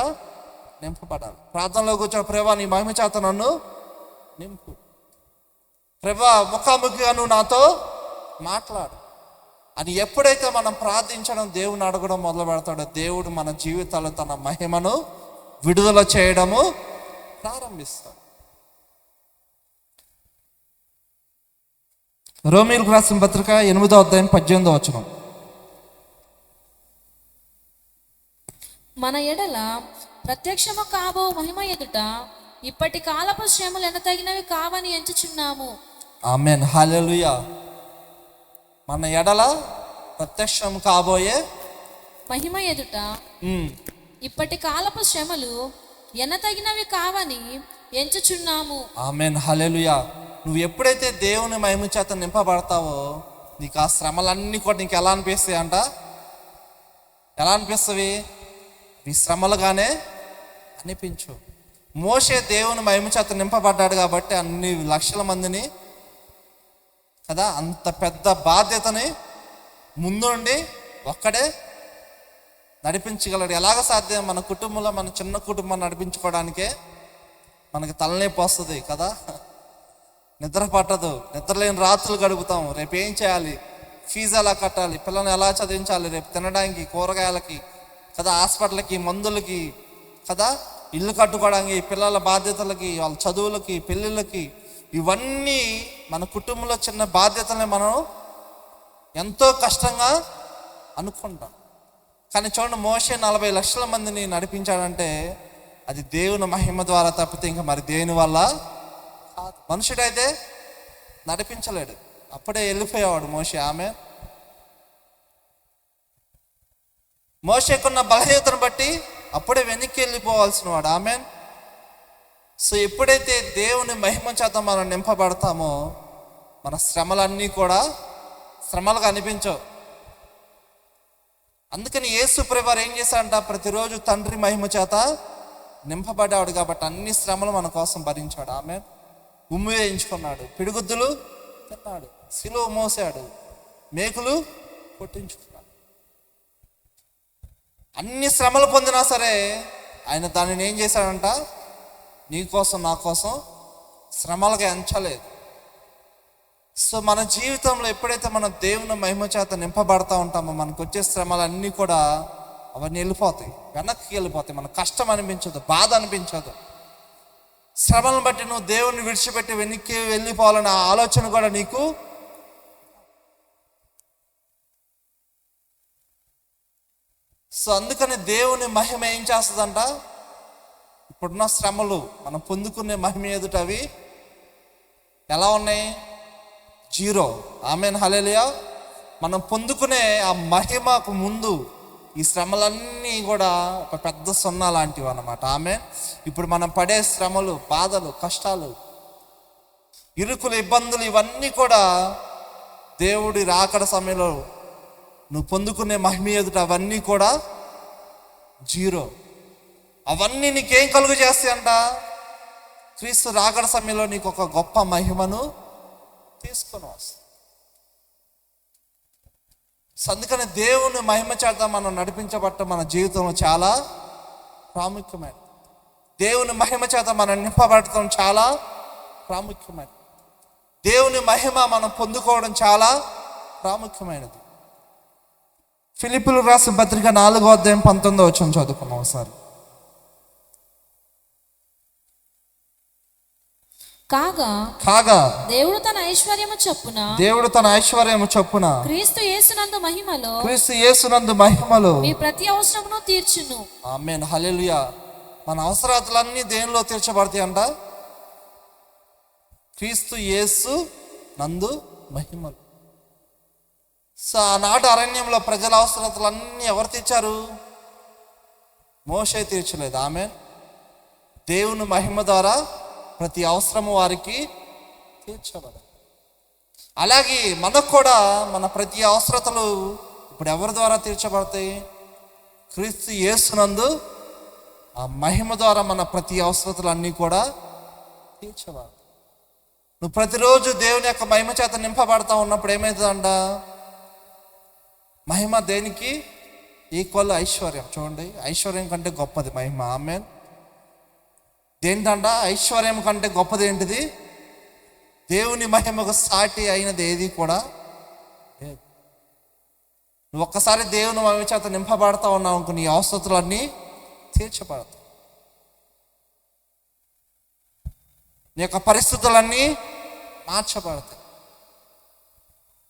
నింపబడాలి. ప్రార్థనలో కూర్చో, ప్రభా నీ మహిమ చేత నన్ను నింపు, ప్రభా ముఖాముఖిగా నువ్వు నాతో మాట్లాడు అని ఎప్పుడైతే మనం ప్రార్థించడం, దేవుని అడగడం మొదలు పెడతాడో దేవుడు మన జీవితాల్లో తన మహిమను విడుదల చేయడము ప్రారంభిస్తాడు. రోమీయులకు రాసిన పత్రిక 8వ అధ్యాయం 18వ వచనం. మన ఎడల ప్రత్యక్షము కాబో మహిమ ఎదుట ఇప్పటి కాలపు శ్రమలు ఎనతగినవి కావని ఎంచుచున్నాము. ఆమేన్, హల్లెలూయా. మన ఎడల ప్రత్యక్షం కాబోయే మహిమ ఎదుట ఉమ్, ఇప్పటి కాలపు శ్రమలు ఎనతగినవి కావని ఎంచుచున్నాము. ఆమేన్ హల్లెలూయా. నువ్వు ఎప్పుడైతే దేవుని మహిమ చేత నింపబడతావో నీకు ఆ శ్రమలన్నీ కూడా నీకు ఎలా అనిపిస్తాయి అంట? ఎలా అనిపిస్తవి? ఈ శ్రమలుగానే అనిపించు. మోషే దేవుని మహిమ చేత నింపబడ్డాడు కాబట్టి అన్ని లక్షల మందిని కదా, అంత పెద్ద బాధ్యతని ముందుండి ఒక్కడే నడిపించగలడు. ఎలాగ సాధ్యం? మన కుటుంబంలో, మన చిన్న కుటుంబాన్ని నడిపించుకోవడానికే మనకి తలనొప్పి వస్తుంది కదా, నిద్ర పట్టదు, నిద్రలేని రాత్రులు గడుపుతాం. రేపు ఏం చేయాలి, ఫీజు ఎలా కట్టాలి, పిల్లల్ని ఎలా చదివించాలి, రేపు తినడానికి, కూరగాయలకి కదా, హాస్పిటల్కి, మందులకి కదా, ఇల్లు కట్టుకోవడానికి, పిల్లల బాధ్యతలకి, వాళ్ళ చదువులకి, పెళ్ళిళ్ళకి, ఇవన్నీ మన కుటుంబంలో చిన్న బాధ్యతల్ని మనం ఎంతో కష్టంగా అనుకుంటాం. కానీ చూడండి, మోషే 40 లక్షల మందిని నడిపించాడంటే అది దేవుని మహిమ ద్వారా తప్పితే ఇంకా మరి దేని వల్ల కాదు. మనుషుడైతే నడిపించలేడు, అప్పుడే వెళ్ళిపోయేవాడు మోషే. మోషేకున్న బలహీనతను బట్టి అప్పుడే వెనక్కి వెళ్ళిపోవాల్సిన వాడు. ఆమెన్. సో ఎప్పుడైతే దేవుని మహిమ చేత మనం నింపబడతామో మన శ్రమలన్నీ కూడా శ్రమలుగా అనిపించవు. అందుకని యేసు ప్రభువారు ఏం చేశాడంట? ప్రతిరోజు తండ్రి మహిమ చేత నింపబడ్డాడు కాబట్టి అన్ని శ్రమలు మన కోసం భరించాడు. ఆమెన్. ఉమ్మి వేయించుకున్నాడు, పిడిగుద్దులు తిన్నాడు, సిలువ మోసాడు, మేకులు కొట్టించుకున్నాడు. అన్ని శ్రమలు పొందినా సరే ఆయన దానిని ఏం చేశాడంట? నీ కోసం, నా కోసం శ్రమలుగా ఎంచలేదు. సో మన జీవితంలో ఎప్పుడైతే మనం దేవుని మహిమ చేత నింపబడతా ఉంటామో మనకు వచ్చే శ్రమలన్నీ కూడా అవన్నీ వెళ్ళిపోతాయి, వెనక్కి వెళ్ళిపోతాయి. మనకు కష్టం అనిపించదు, బాధ అనిపించదు. శ్రమలను బట్టి నువ్వు దేవుని విడిచిపెట్టి వెనక్కి వెళ్ళిపోవాలనే ఆలోచన కూడా నీకు. సో అందుకని దేవుని మహిమ ఏం చేస్తుందంట? ఇప్పుడున్న శ్రమలు మనం పొందుకునే మహిమ ఎదుట అవి ఎలా ఉన్నాయి? జీరో. Amen hallelujah. మనం పొందుకునే ఆ మహిమకు ముందు ఈ శ్రమలన్నీ కూడా ఒక పెద్ద సున్నా లాంటివి అన్నమాట. ఆమెన్. ఇప్పుడు మనం పడే శ్రమలు, బాధలు, కష్టాలు, ఇరుకులు, ఇబ్బందులు ఇవన్నీ కూడా దేవుడి రాకడ సమయంలో నువ్వు పొందుకునే మహిమ ఎదుట అవన్నీ కూడా జీరో. అవన్నీ నీకేం కలుగు చేస్తాయి అంట? క్రీస్తు రాకడ సమయంలో నీకు ఒక గొప్ప మహిమను తీసుకొని వస్తుంది. అందుకని దేవుని మహిమ చేత మనం నడిపించబట్ట మన జీవితంలో చాలా ప్రాముఖ్యమైనది. దేవుని మహిమ చేత మనం నింపబడటం చాలా ప్రాముఖ్యమైనది. దేవుని మహిమ మనం పొందుకోవడం చాలా ప్రాముఖ్యమైనది. ఫిలిప్పీయులకు రాసిన పత్రిక 4వ అధ్యాయం 19వ వచనం చదువుకున్నాం ఒకసారి. కాగా దేవుడు తన ఐశ్వర్యము చొప్పున క్రీస్తు యేసునందు మహిమలో మీ ప్రతి అవసరమును తీర్చును. ఆమేన్ హల్లెలూయా. మన అవసరాలన్నీ దేనిలో తీర్చబడతాయి అంట? క్రీస్తు యేసు నందు మహిమలు. సో ఆనాటి అరణ్యంలో ప్రజల అవసరాలన్నీ ఎవరు తీర్చారు? మోషే తీర్చలేదు. ఆమేన్. దేవుని మహిమ ద్వారా ప్రతి అవసరము వారికి తీర్చబడాలి. అలాగే మనకు కూడా మన ప్రతి అవసరతలు ఇప్పుడు ఎవరి ద్వారా తీర్చబడతాయి? క్రీస్తు యేసునందు ఆ మహిమ ద్వారా మన ప్రతి అవసరతలు అన్నీ కూడా తీర్చబడాలి. నువ్వు ప్రతిరోజు దేవుని యొక్క మహిమ చేత నింపబడతా ఉన్నప్పుడు ఏమవుతుందంట? మహిమ దేనికి ఈక్వల్? ఐశ్వర్యం. చూడండి, ఐశ్వర్యం కంటే గొప్పది మహిమ. ఆమేన్. దేంటంట? ఐశ్వర్యం కంటే గొప్పది ఏంటిది? దేవుని మహిమకు సాటి అయినది ఏది కూడా లేదు. నువ్వు ఒక్కసారి దేవుని మహిమ చేత నింపబడతా ఉన్నావు అనుకో, నీ అవసరతలన్నీ తీర్చబడతాయి, నీ యొక్క పరిస్థితులన్నీ మార్చబడతాయి.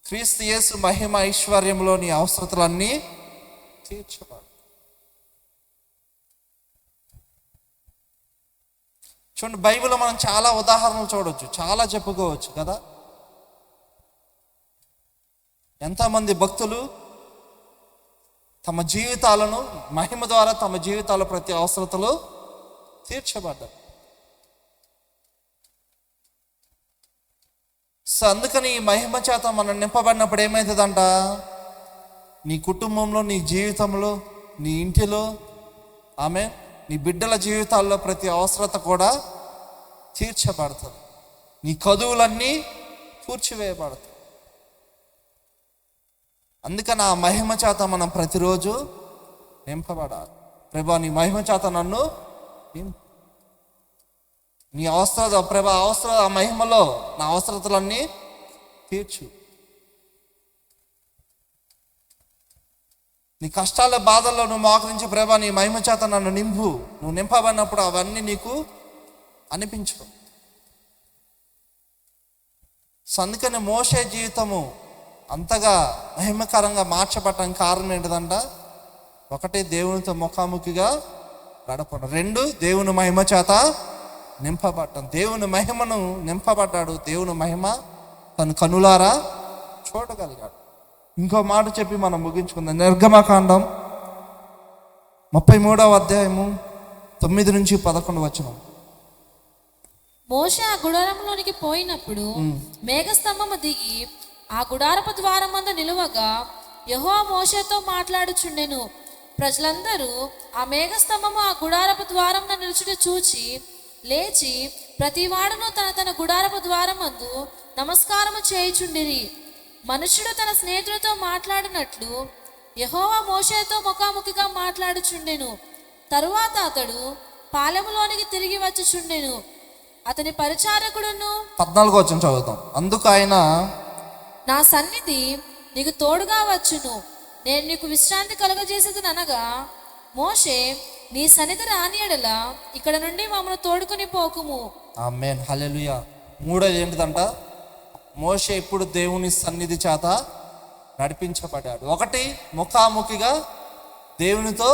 క్రీస్తు యేసు మహిమ ఐశ్వర్యంలో నీ అవసరతలన్నీ తీర్చబడతాయి. చూడండి, బైబిల్లో మనం చాలా ఉదాహరణలు చూడవచ్చు, చాలా చెప్పుకోవచ్చు కదా. ఎంతోమంది భక్తులు తమ జీవితాలను మహిమ ద్వారా తమ జీవితాల ప్రతి అవసరతలు తీర్చబడ్డారు. సో అందుకని ఈ మహిమ చేత మనం నింపబడినప్పుడు ఏమవుతుందంట, నీ కుటుంబంలో, నీ జీవితంలో, నీ ఇంటిలో, నీ బిడ్డల జీవితాల్లో ప్రతి అవసరత కూడా తీర్చబడుతుంది. నీ కదువులన్నీ పూడ్చివేయబడతాయి. అందుకని ఆ మహిమ చేత మనం ప్రతిరోజు నింపబడాలి. ప్రభా, నీ మహిమ చేత నన్ను నీ అవసరత, ప్రభా ఆ మహిమలో నా అవసరతలన్నీ తీర్చు. నీ కష్టాల బాధల్లో నువ్వు మోకరించి, ప్రభా నీ మహిమ చేత నన్ను నింపు. నువ్వు నింపబడినప్పుడు అవన్నీ నీకు అనిపించు. సో అందుకని మోషే జీవితము అంతగా మహిమకరంగా మార్చబడటానికి కారణం ఏంటిదంట, ఒకటి దేవునితో ముఖాముఖిగా గడపడం, రెండు దేవుని మహిమ చేత నింపబడటం. దేవుని మహిమను నింపబడ్డాడు. దేవుని మహిమ తను కనులారా చూడగలిగాడు. ఇంకో మాట చెప్పి మనం ముగించుకుందాం. నిర్గమకాండం 33వ అధ్యాయము 9 నుంచి 11 వచనం. మోషే ఆ గుడారంలోనికి పోయినప్పుడు మేఘస్తంభము దిగి ఆ గుడారపు ద్వారమందు నిలువగా యెహోవా మోషేతో మాట్లాడుచుండెను. ప్రజలందరూ ఆ మేఘస్తంభము ఆ గుడారపు ద్వారమున నిలుచుట చూచి లేచి ప్రతివాడును తన తన గుడారపు ద్వారమందు నమస్కారము చేయుచుండిరి. మనుష్యుడు తన స్నేహితుడితో మాట్లాడినట్లు యెహోవా మోషేతో ముఖాముఖిగా మాట్లాడుచుండెను. తరువాత అతడు పాలెములోనికి తిరిగి వచ్చుచుండెను. అతని పరిచారకుడును 14వ వచనం చదువుతాం. అందుకు ఆయన, నా సన్నిధి నీకు తోడుగా వచ్చును, నేను నీకు విశ్రాంతి కలుగజేసేది అనగా, మోషే నీ సన్నిధి రాని యెడల ఇక్కడ నుండి మమ్మల్ని తోడుకుని పోకుము. ఆమేన్, హల్లెలూయా. మూడోది ఏంటిదంట, మోషే ఇప్పుడు దేవుని సన్నిధి చేత నడిపించబడ్డాడు. ఒకటి, ముఖాముఖిగా దేవునితో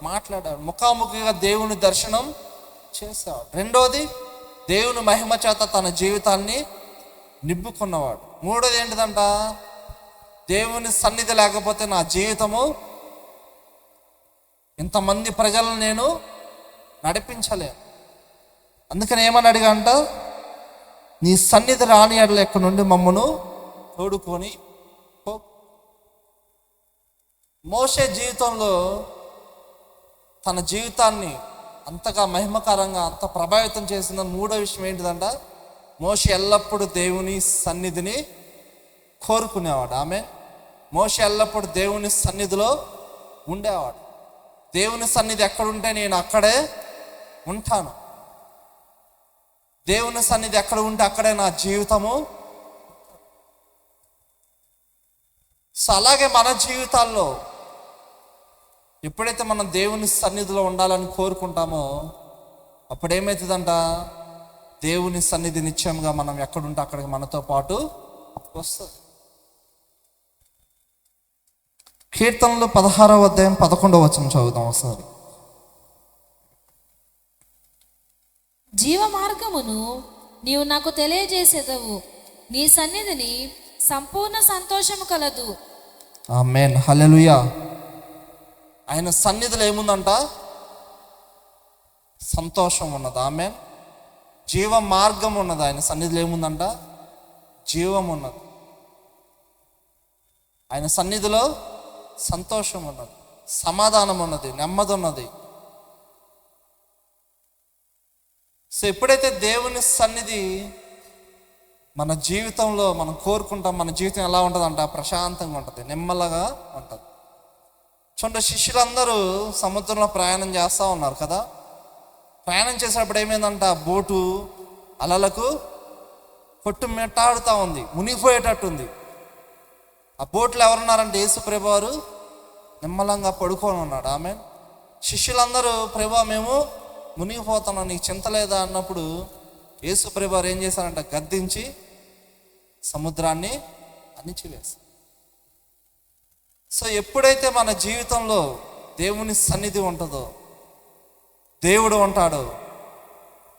మాట్లాడాడు, ముఖాముఖిగా దేవుని దర్శనం చేశాడు. రెండోది, దేవుని మహిమ చేత తన జీవితాన్ని నింపుకున్నవాడు. మూడోది ఏంటిదంట, దేవుని సన్నిధి లేకపోతే నా జీవితము, ఇంతమంది ప్రజలను నేను నడిపించలేను. అందుకని ఏమని అడిగా అంట, నీ సన్నిధి రాని యెడల ఎక్కడి నుండి మమ్మను తోడుకొని పో. మోషే జీవితంలో తన జీవితాన్ని అంతగా మహిమకరంగా అంత ప్రభావితం చేసిన మూడో విషయం ఏంటిదంట, మోషే ఎల్లప్పుడూ దేవుని సన్నిధిని కోరుకునేవాడు. మోషే ఎల్లప్పుడూ దేవుని సన్నిధిలో ఉండేవాడు. దేవుని సన్నిధి ఎక్కడుంటే నేను అక్కడే ఉంటాను. దేవుని సన్నిధి ఎక్కడ ఉంటే అక్కడే నా జీవితము. సో అలాగే మన జీవితాల్లో ఎప్పుడైతే మనం దేవుని సన్నిధిలో ఉండాలని కోరుకుంటామో అప్పుడు ఏమవుతుందంట, దేవుని సన్నిధి నిత్యంగా మనం ఎక్కడుంటే అక్కడికి మనతో పాటు వస్తుంది. కీర్తనలు 16వ అధ్యాయం 11వ వచనం చదువుతాం ఒకసారి. జీవ మార్గమును నీవు నాకు తెలియజేసేదవు, నీ సన్నిధిని సంపూర్ణ సంతోషము కలదు. ఆమేన్, హల్లెలూయా. ఆయన సన్నిధిలో ఏముందంట, సంతోషం ఉన్నది. ఆమేన్. జీవ మార్గం ఉన్నది. ఆయన సన్నిధిలో ఏముందంట, జీవం ఉన్నది. ఆయన సన్నిధిలో సంతోషం ఉన్నది, సమాధానం ఉన్నది, నెమ్మది ఉన్నది. సో ఎప్పుడైతే దేవుని సన్నిధి మన జీవితంలో మనం కోరుకుంటాం, మన జీవితం ఎలా ఉంటుందంట, ప్రశాంతంగా ఉంటుంది, నెమ్మదిగా ఉంటుంది. చూడండి, శిష్యులందరూ సముద్రంలో ప్రయాణం చేస్తూ ఉన్నారు కదా. ప్రయాణం చేసేటప్పుడు ఏమైందంట, బోటు అలలకు కొట్టుమిట్టాడుతూ ఉంది, మునిగిపోయేటట్టుంది. ఆ బోట్లో ఎవరున్నారంటే యేసు ప్రభు వారు నిమ్మలంగా పడుకొని ఉన్నాడు. ఆమేన్. శిష్యులందరూ, ప్రభు మేము మునిగిపోతున్నాం, నీకు చింత లేదా అన్నప్పుడు యేసు ప్రభు వారు ఏం చేశారంట, గద్దించి సముద్రాన్ని అణిచివేశారు. సో ఎప్పుడైతే మన జీవితంలో దేవుని సన్నిధి ఉంటుందో, దేవుడు ఉంటాడో,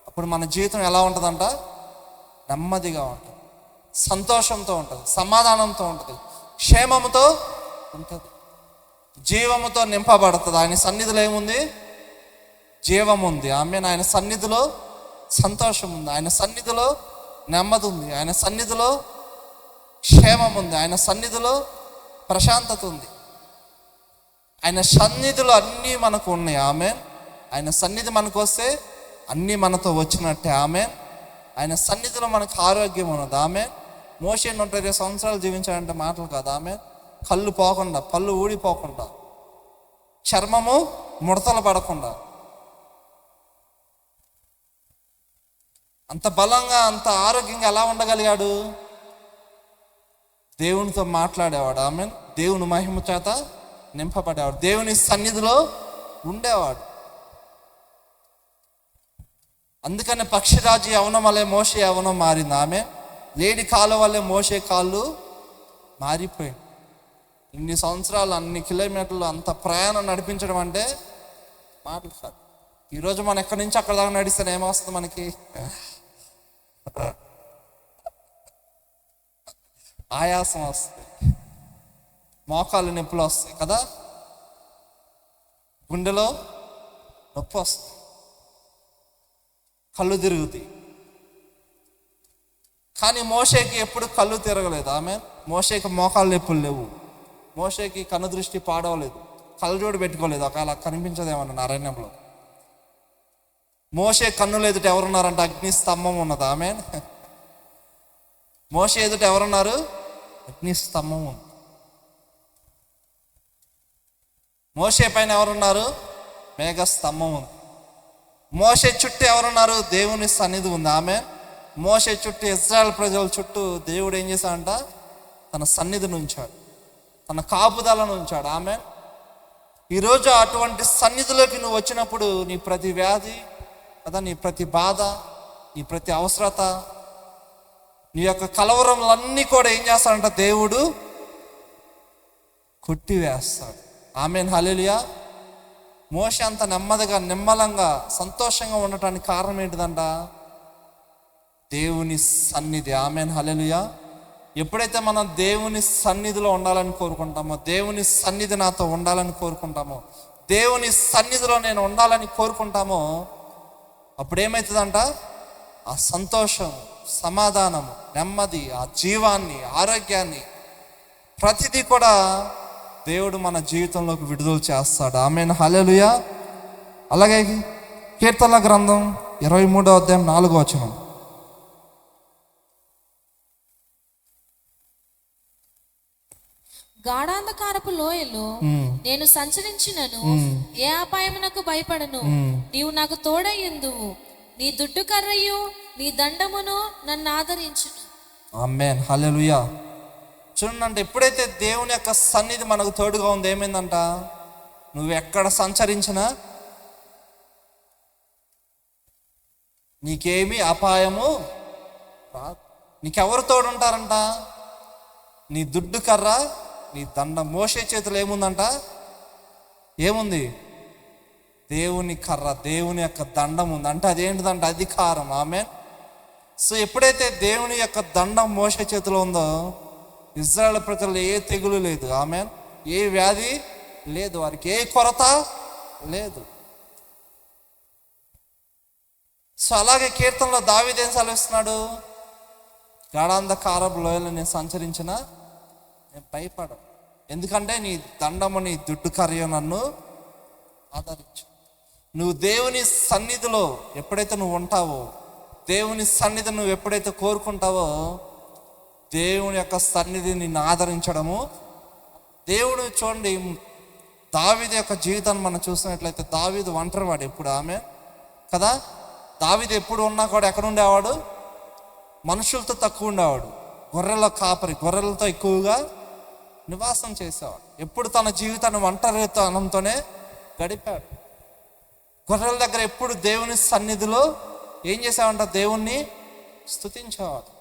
అప్పుడు మన జీవితం ఎలా ఉంటుందంట, నెమ్మదిగా ఉంటుంది, సంతోషంతో ఉంటుంది, సమాధానంతో ఉంటుంది, క్షేమంతో ఉంటుంది. జీవముతో నింపబడుతుంది. ఆయన సన్నిధిలో ఏముంది? జీవం ఉంది. ఆయన సన్నిధిలో సంతోషం ఉంది. ఆయన సన్నిధిలో నెమ్మది ఉంది. ఆయన సన్నిధిలో క్షేమం ఉంది. ఆయన సన్నిధిలో ప్రశాంతత ఉంది. ఆయన సన్నిధిలో అన్నీ మనకు ఉన్నాయి. ఆయన సన్నిధి మనకు వస్తే అన్నీ మనతో వచ్చినట్టే. ఆయన సన్నిధిలో మనకు ఆరోగ్యం ఉన్నది. మోషే 120 సంవత్సరాలు జీవించాడంటే మాటలు కాదు. కళ్ళు పోకుండా, పళ్ళు ఊడిపోకుండా, చర్మము ముడతలు పడకుండా, అంత బలంగా, అంత ఆరోగ్యంగా ఎలా ఉండగలిగాడు? దేవునితో మాట్లాడేవాడు. దేవుని మహిమ చేత నింపబడేవాడు. దేవుని సన్నిధిలో ఉండేవాడు. అందుకని పక్షిరాజు యవనం వల్లే మోషే యవనం మారింది. లేడి కాలు వల్లే మోషే కాళ్ళు మారిపోయింది. ఇన్ని సంవత్సరాలు, అన్ని కిలోమీటర్లు, అంత ప్రయాణం నడిపించడం అంటే మాటలు కాదు. ఈరోజు మనం ఎక్కడి నుంచి అక్కడ దాకా నడిస్తే ఏమొస్తుంది మనకి? ఆయాసం వస్తుంది, మోకాళ్ళు నొప్పులు వస్తాయి కదా, గుండెలో నొప్పి వస్తుంది, కళ్ళు తిరుగుతాయి. కానీ మోషేకి ఎప్పుడు కళ్ళు తిరగలేదు. మోషేకి మోకాళ్ళు నొప్పులు లేవు. మోషేకి కన్ను దృష్టి పాడవలేదు. కళ్ళజోడు పెట్టుకోలేదు. ఒకవేళ కనిపించదేమన్నా అరణ్యంలో. మోషే కన్నులు ఎదుట ఎవరున్నారంటే అగ్ని స్తంభం ఉన్నది. మోషే ఎదుట ఎవరున్నారు? అగ్ని స్తంభం ఉంది. మోషే పైన ఎవరున్నారు? మేఘ స్తంభం ఉంది. మోషే చుట్టూ ఎవరున్నారు? దేవుని సన్నిధి ఉంది. మోషే చుట్టూ, ఇశ్రాయేల్ ప్రజల చుట్టూ దేవుడు ఏం చేశాడంట? తన సన్నిధిని ఉంచాడు, తన కాపుదలను ఉంచాడు. ఈరోజు అటువంటి సన్నిధిలోకి నువ్వు వచ్చినప్పుడు నీ ప్రతి వ్యాధి కదా, నీ ప్రతి బాధ, నీ ప్రతి అవసరత, నీ యొక్క కలవరములన్నీ కూడా ఏం చేస్తాడంట? దేవుడు కొట్టివేస్తాడు. హల్లెలూయా. మోషే అంత నెమ్మదిగా, నిమ్మలంగా, సంతోషంగా ఉండటానికి కారణం ఏంటిదంట? దేవుని సన్నిధి. హల్లెలూయా. ఎప్పుడైతే మనం దేవుని సన్నిధిలో ఉండాలని కోరుకుంటామో, దేవుని సన్నిధి నాతో ఉండాలని కోరుకుంటామో, దేవుని సన్నిధిలో నేను ఉండాలని కోరుకుంటామో, అప్పుడు ఏమవుతుందంట? ఆ సంతోషం, సమాధానము, నెమ్మది, ఆ జీవాన్ని, ఆరోగ్యాన్ని, ప్రతిదీ కూడా దేవుడు మన జీవితంలోకి విడుదల చేస్తాడు. హల్లెలూయా. అలాగే కీర్తనల గ్రంథం 23వ అధ్యాయం 4వ వచనం. గాఢాంధకారపు లోయలో నేను సంచరించినను ఏ అపాయమునకు భయపడను. నీవు నాకు తోడయ్యుందువు. నీ దుడ్డు కర్రయు నీ దండమును నన్ను ఆదరించును. హల్లెలూయా. చూడండి, ఎప్పుడైతే దేవుని యొక్క సన్నిధి మనకు తోడుగా ఉంది, ఏమైందంట? నువ్వు ఎక్కడ సంచరించినా నీకేమి అపాయము రాదు. నీకెవరు తోడుంటారంట? నీ దుడ్డు కర్ర, నీ దండం. మోషే చేతిలో ఏముందంట? ఏముంది? దేవుని కర్ర, దేవుని యొక్క దండం ఉంది. అంటే అదేంటిదంట? అధికారం. సో ఎప్పుడైతే దేవుని యొక్క దండం మోషే చేతిలో ఉందో, ఇశ్రాయేలు ప్రజలు ఏ తెగులు లేదు. ఏ వ్యాధి లేదు, వారికి ఏ కొరత లేదు. సో అలాగే కీర్తనలో దావీదు ఏం సెలవిస్తున్నాడు? గాఢాంధకారపు లోయలో నేను సంచరించిన నేను భయపడను, ఎందుకంటే నీ దండము, నీ దుడ్డు కర్ర నన్ను ఆదరించు. నువ్వు దేవుని సన్నిధిలో ఎప్పుడైతే నువ్వు ఉంటావో, దేవుని సన్నిధి నువ్వు ఎప్పుడైతే కోరుకుంటావో, దేవుని యొక్క సన్నిధి నిన్ను ఆదరించడము. దేవుడు చూడండి, దావీదు యొక్క జీవితాన్ని మనం చూసినట్లయితే, దావీదు ఒంటరివాడు ఎప్పుడు. కదా, దావీదు ఎప్పుడు ఉన్నా కూడా ఎక్కడ ఉండేవాడు? మనుషులతో తక్కువ ఉండేవాడు. గొర్రెల కాపరి, గొర్రెలతో ఎక్కువగా నివాసం చేసేవాడు. ఎప్పుడు తన జీవితాన్ని ఒంటరితనంతోనే గడిపాడు. గొర్రెల దగ్గర ఎప్పుడు దేవుని సన్నిధిలో ఏం చేసేవాడంట? దేవుణ్ణి స్తుతించేవాడు.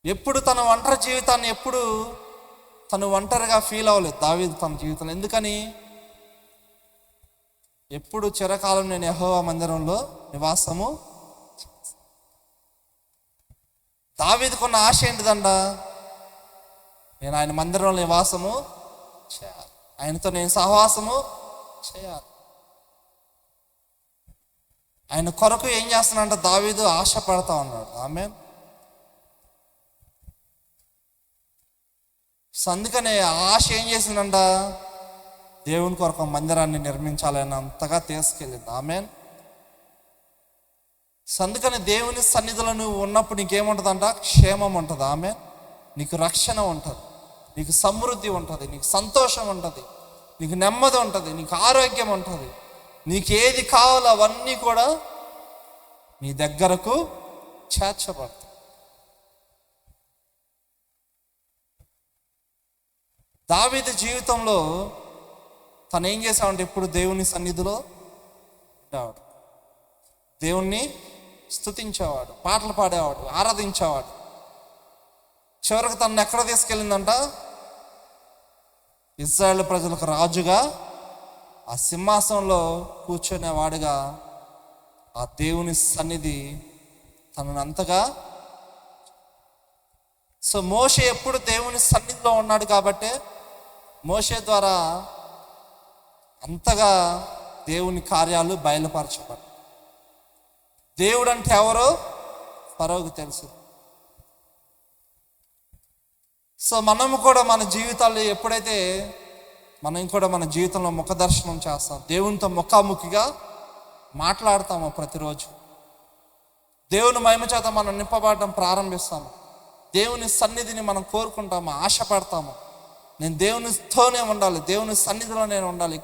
ఎప్పుడు తన ఒంటరి జీవితాన్ని ఎప్పుడు తను ఒంటరిగా ఫీల్ అవ్వలేదు దావీదు తన జీవితంలో. ఎందుకని? ఎప్పుడు చిరకాలం నేను యెహోవా మందిరంలో నివాసము. దావీదుకున్న ఆశ ఏంటిదంట? నేను ఆయన మందిరంలో నివాసము చేయాలి, ఆయనతో నేను సహవాసము చేయాలి. ఆయన కొరకు ఏం చేస్తున్నాడంటే దావీదు ఆశపడతా ఉన్నాడు. ఆమేన్. అందుకనే ఆశ ఏం చేసిందంట, దేవుని కొరకు మందిరాన్ని నిర్మించాలని అంతగా తీసుకెళ్ళింది. ఆమేన్. అందుకని దేవుని సన్నిధిలో నువ్వు ఉన్నప్పుడు నీకేముంటుందంట, క్షేమం ఉంటుంది. ఆమేన్. నీకు రక్షణ ఉంటుంది, నీకు సమృద్ధి ఉంటుంది, నీకు సంతోషం ఉంటుంది, నీకు నెమ్మది ఉంటుంది, నీకు ఆరోగ్యం ఉంటుంది. నీకు ఏది కావాలో అవన్నీ కూడా నీ దగ్గరకు చేర్చబడతాయి. దావీదు జీవితంలో తను ఏం చేశాడంటే ఇప్పుడు దేవుని సన్నిధిలో ఉండేవాడు, దేవుణ్ణి స్తుతించేవాడు, పాటలు పాడేవాడు, ఆరాధించేవాడు. చివరికి తనను ఎక్కడ తీసుకెళ్ళిందంట, ఇశ్రాయేలు ప్రజలకు రాజుగా ఆ సింహాసనంలో కూర్చునేవాడుగా ఆ దేవుని సన్నిధి తనను అంతగా. సో మోషే ఎప్పుడు దేవుని సన్నిధిలో ఉన్నాడు కాబట్టి మోషే ద్వారా అంతగా దేవుని కార్యాలు బయలుపరచబడ్డాయి. దేవుడు అంటే ఎవరో ఫరోకు తెలుసు. సో మనము కూడా మన జీవితాల్లో ఎప్పుడైతే మనం కూడా మన జీవితంలో ముఖదర్శనం చేస్తాం, దేవునితో ముఖాముఖిగా మాట్లాడతాము, ప్రతిరోజు దేవుని మహిమ చేత మనం నింపబడడం ప్రారంభిస్తాము, దేవుని సన్నిధిని మనం కోరుకుంటాము, ఆశపడతాము. నేను దేవునితోనే ఉండాలి, దేవుని సన్నిధిలో నేను ఉండాలి,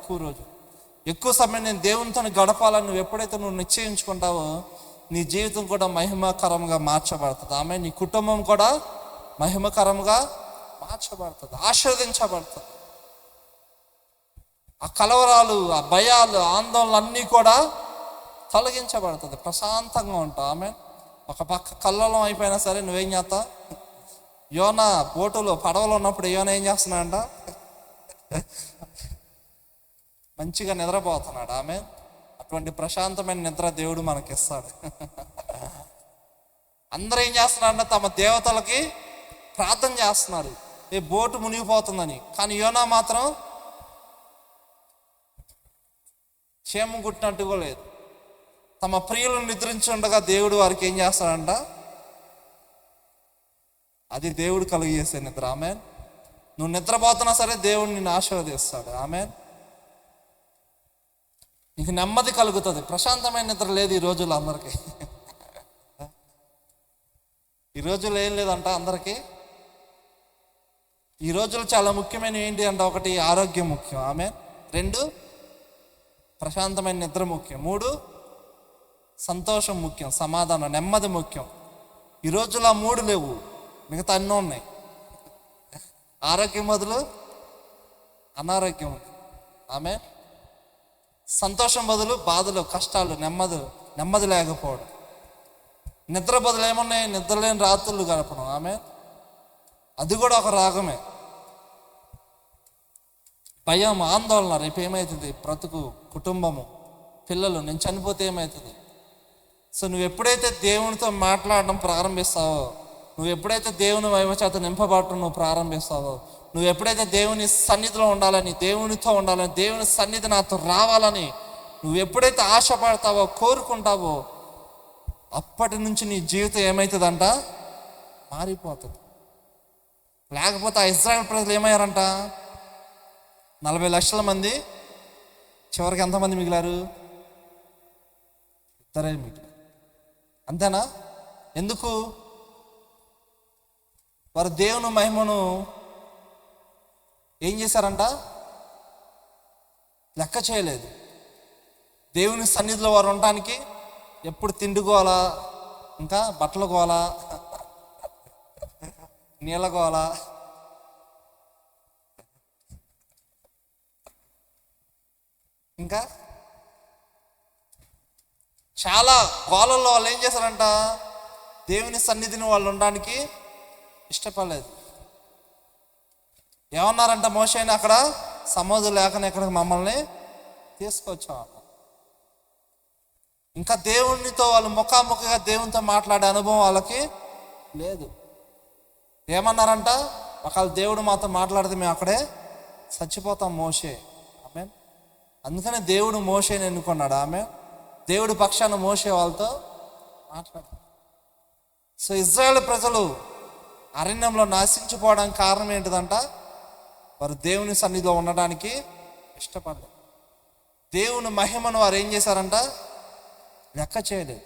ఎక్కువ సమయం నేను దేవునితో గడపాలని నువ్వు ఎప్పుడైతే నువ్వు నిశ్చయించుకుంటావో నీ జీవితం కూడా మహిమకరంగా మార్చబడుతుంది. ఆమె నీ కుటుంబం కూడా మహిమకరంగా మార్చబడుతుంది, ఆశీర్వదించబడుతుంది. ఆ కలవరాలు, ఆ భయాలు, ఆందోళనలు అన్నీ కూడా తొలగించబడుతుంది, ప్రశాంతంగా ఉంటావు. ఆమె ఒక పక్క కల్లోలం అయిపోయినా సరే నువ్వేం చేస్తావు, యోనా బోటులో పడవలో ఉన్నప్పుడు యోనా ఏం చేస్తున్నాడంట, మంచిగా నిద్రపోతున్నాడు. ఆమె అటువంటి ప్రశాంతమైన నిద్ర దేవుడు మనకిస్తాడు. అందరూ ఏం చేస్తున్నారంటే తమ దేవతలకి ప్రార్థన చేస్తున్నారు, ఏ బోటు మునిగిపోతుందని. కానీ యోనా మాత్రం క్షేమం కుట్టినట్టుగా లేదు. తమ ప్రియులను నిద్రించి ఉండగా దేవుడు వారికి ఏం చేస్తాడంట, అది దేవుడు కలుగు చేసే నిద్ర. ఆమెన్. నువ్వు నిద్రపోతున్నా సరే దేవుడు నిన్ను ఆశీర్వదిస్తాడు. ఆమెన్. నీకు నెమ్మది కలుగుతుంది, ప్రశాంతమైన నిద్ర లేదు ఈ రోజుల్లో అందరికీ. ఈ రోజుల్లో ఏం లేదంట అందరికీ. ఈ రోజులు చాలా ముఖ్యమైన ఏంటి అంటే, ఒకటి ఆరోగ్యం ముఖ్యం. ఆమెన్. 2 ప్రశాంతమైన నిద్ర ముఖ్యం. 3 సంతోషం ముఖ్యం, సమాధానం, నెమ్మది ముఖ్యం. ఈ రోజుల్లో 3 లేవు, మిగతా అన్నీ ఉన్నాయి. ఆరోగ్యం బదులు అనారోగ్యం ఉంది. ఆమె సంతోషం బదులు బాధలు, కష్టాలు, నెమ్మది లేకపోవడం. నిద్ర బదులు ఏమున్నాయి, నిద్రలేని రాత్రులు గడపడం. ఆమె అది కూడా ఒక రాగమే. భయం, ఆందోళన, రేపు ఏమవుతుంది, బ్రతుకు, కుటుంబము, పిల్లలు, నేను చనిపోతే ఏమవుతుంది. సో నువ్వు ఎప్పుడైతే దేవునితో మాట్లాడడం ప్రారంభిస్తావో, నువ్వు ఎప్పుడైతే దేవుని మహిమ చేత నింపబడటం నువ్వు ప్రారంభిస్తావో, నువ్వు ఎప్పుడైతే దేవుని సన్నిధిలో ఉండాలని, దేవునితో ఉండాలని, దేవుని సన్నిధి నాతో రావాలని నువ్వు ఎప్పుడైతే ఆశపడతావో, కోరుకుంటావో, అప్పటి నుంచి నీ జీవితం ఏమవుతుందంట, మారిపోతుంది. లేకపోతే ఆ ఇశ్రాయేలు ప్రజలు ఏమయ్యారంట, 40 లక్షల మంది, చివరికి ఎంతమంది మిగిలారు, 2 మిగిలారు. అంతేనా? ఎందుకు? వారు దేవుని మహిమను ఏం చేశారంట, లెక్క చేయలేదు. దేవుని సన్నిధిలో వారు ఉండటానికి ఎప్పుడు తిండుకోవాలా, ఇంకా బట్టలు కోవాలా, నీళ్ళ కోవాలా, ఇంకా చాలా గోళల్లో వాళ్ళు ఏం చేశారంట, దేవుని సన్నిధిని వాళ్ళు ఉండడానికి ఇష్టపడలేదు. ఏమన్నారంట మోషేని, అక్కడ సమాధులు లేకనే ఇక్కడికి మమ్మల్ని తీసుకొచ్చాం. ఇంకా దేవునితో వాళ్ళు ముఖాముఖిగా దేవునితో మాట్లాడే అనుభవం వాళ్ళకి లేదు. ఏమన్నారంట, ఒకవేళ దేవుడు మాతో మాట్లాడితే మేము అక్కడే చచ్చిపోతాం. మోషే ఆమేన్. అందుకనే దేవుడు మోషేని ఎన్నుకున్నాడు. ఆమేన్. దేవుడి పక్షాన మోషే వాళ్ళతో మాట్లాడు. సో ఇజ్రాయేల్ ప్రజలు అరణ్యంలో నాశించిపోవడానికి కారణం ఏంటిదంట? వారు దేవుని సన్నిధిలో ఉండడానికి ఇష్టపడలేదు. దేవుని మహిమను వారు ఏం చేశారంట? లెక్క చేయలేదు.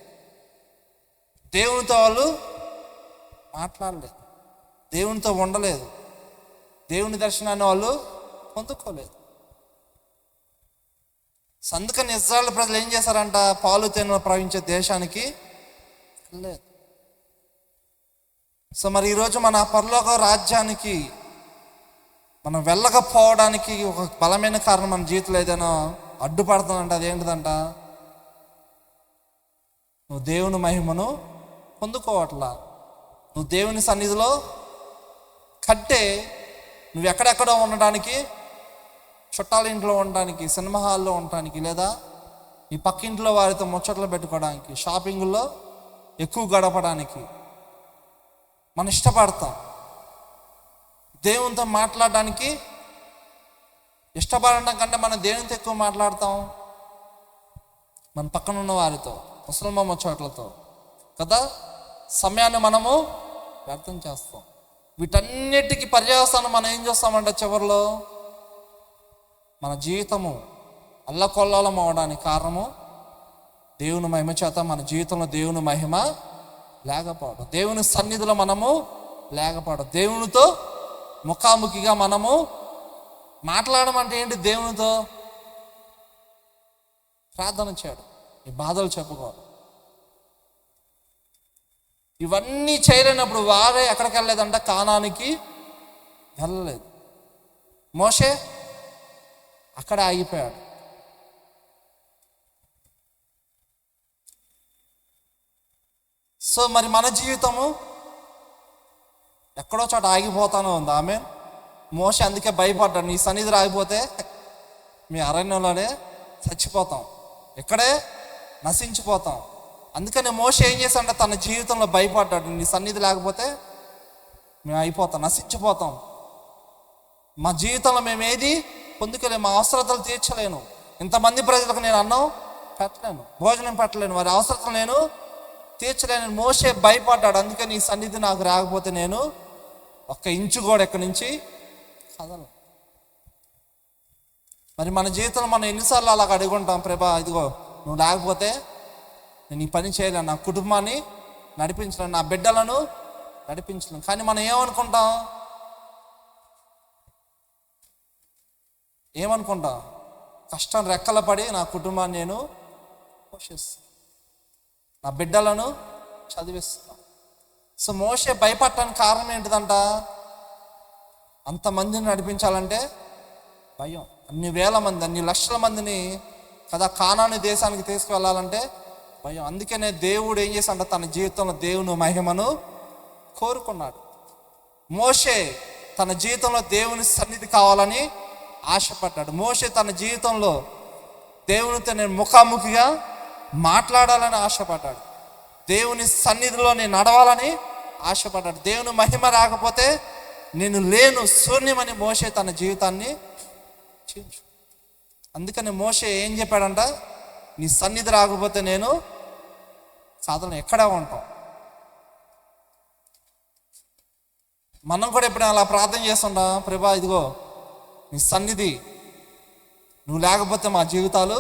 దేవునితో వాళ్ళు మాట్లాడలేదు, దేవునితో ఉండలేదు, దేవుని దర్శనాన్ని వాళ్ళు పొందుకోలేదు. అందుకని ఇజ్రాయేల్ ప్రజలు ఏం చేశారంట? పాలు తేనెలు ప్రవహించే దేశానికి వెళ్ళలేదు. సో మరి ఈరోజు మన పరలోక రాజ్యానికి మనం వెళ్ళకపోవడానికి ఒక బలమైన కారణం మన జీవితంలో ఏదైనా అడ్డుపడుతుందంట. అదేంటిదంట? నువ్వు దేవుని మహిమను పొందుకోవట్లా. నువ్వు దేవుని సన్నిధిలో కంటే నువ్వు ఎక్కడెక్కడో ఉండడానికి, చుట్టాల ఇంట్లో ఉండడానికి, సినిమా హాల్లో ఉండడానికి, లేదా ఈ పక్కింట్లో వారితో ముచ్చట్లు పెట్టుకోవడానికి, షాపింగ్లో ఎక్కువ గడపడానికి మనం ఇష్టపడతాం. దేవునితో మాట్లాడడానికి ఇష్టపడడం కంటే మనం దేవునితో ఎక్కువ మాట్లాడతాం మన పక్కన ఉన్న వారితో, ముసలమ్మ ముచ్చట్లతో కదా. సమయాన్ని మనము వ్యర్థం చేస్తాం. వీటన్నిటికీ పర్యవసానం మనం ఏం చేస్తామంటే చివరిలో మన జీవితము అల్లకొల్లాలం అవడానికి కారణము దేవుని మహిమ చేత మన జీవితంలో దేవుని మహిమ లేకపోవడం, దేవుని సన్నిధిలో మనము లేకపోవడం, దేవునితో ముఖాముఖిగా మనము మాట్లాడడం అంటే ఏంటి? దేవునితో ప్రార్థన చేయడం, ఈ బాధలు చెప్పుకోవడం. ఇవన్నీ చేయలేనప్పుడు వారే ఎక్కడికి వెళ్ళలేదంట? కానానికి వెళ్ళలేదు. మోషే అక్కడ ఆగిపోయాడు. సో మరి మన జీవితము ఎక్కడో చోట ఆగిపోతానే ఉంది. ఆమేన్. మోషే అందుకే భయపడ్డాడు. నీ సన్నిధి ఆగిపోతే మీ అరణ్యంలోనే చచ్చిపోతాం, ఇక్కడే నశించిపోతాం. అందుకని మోషే ఏం చేశాడంటే తన జీవితంలో భయపడ్డాడు. నీ సన్నిధి లేకపోతే మేము అయిపోతాం, నశించిపోతాం. మా జీవితంలో మేము ఏది పొందుకోలేము, మా అవసరతలు తీర్చలేను, ఇంతమంది ప్రజలకు నేను అన్నం పెట్టలేను, భోజనం పెట్టలేను, వారి అవసరతలు నేను తీర్చలేను. మోషే భయపడ్డాడు. అందుకే నీ సన్నిధి నాకు రాకపోతే నేను ఒక్క ఇంచు కూడా ఎక్కడి నుంచి కదలను. మరి మన జీవితంలో మనం ఎన్నిసార్లు అలాగ అడుగుంటాం? ప్రభా ఇదిగో నువ్వు లేకపోతే నేను ఈ పని చేయలేను, నా కుటుంబాన్ని నడిపించలేను, నా బిడ్డలను నడిపించలేను. కానీ మనం ఏమనుకుంటాం? కష్టం రెక్కల పడి నా కుటుంబాన్ని నేను పోషిస్తాను, నా బిడ్డలను చదివిస్తాను. సో మోషే భయపడటానికి కారణం ఏంటిదంట? అంతమందిని నడిపించాలంటే భయం. అన్ని వేల మంది, అన్ని లక్షల మందిని కదా కానాను దేశానికి తీసుకువెళ్ళాలంటే భయం. అందుకనే దేవుడు ఏం చేశాడంట? తన జీవితంలో దేవుని మహిమను కోరుకున్నాడు. మోషే తన జీవితంలో దేవుని సన్నిధి కావాలని ఆశపడ్డాడు. మోషే తన జీవితంలో దేవునితో నేను ముఖాముఖిగా మాట్లాడాలని ఆశపడ్డాడు. దేవుని సన్నిధిలో నేను నడవాలని ఆశపడ్డాడు. దేవుని మహిమ రాకపోతే నేను లేను, శూన్యమని మోషే తన జీవితాన్ని చేయించు. అందుకని మోషే ఏం చెప్పాడంట? నీ సన్నిధి రాకపోతే నేను సాధన ఎక్కడే ఉంటాం. మనం కూడా ఎప్పుడైనా అలా ప్రార్థన చేస్తుంటాం, ప్రభా ఇదిగో నీ సన్నిధి నువ్వు లేకపోతే మా జీవితాలు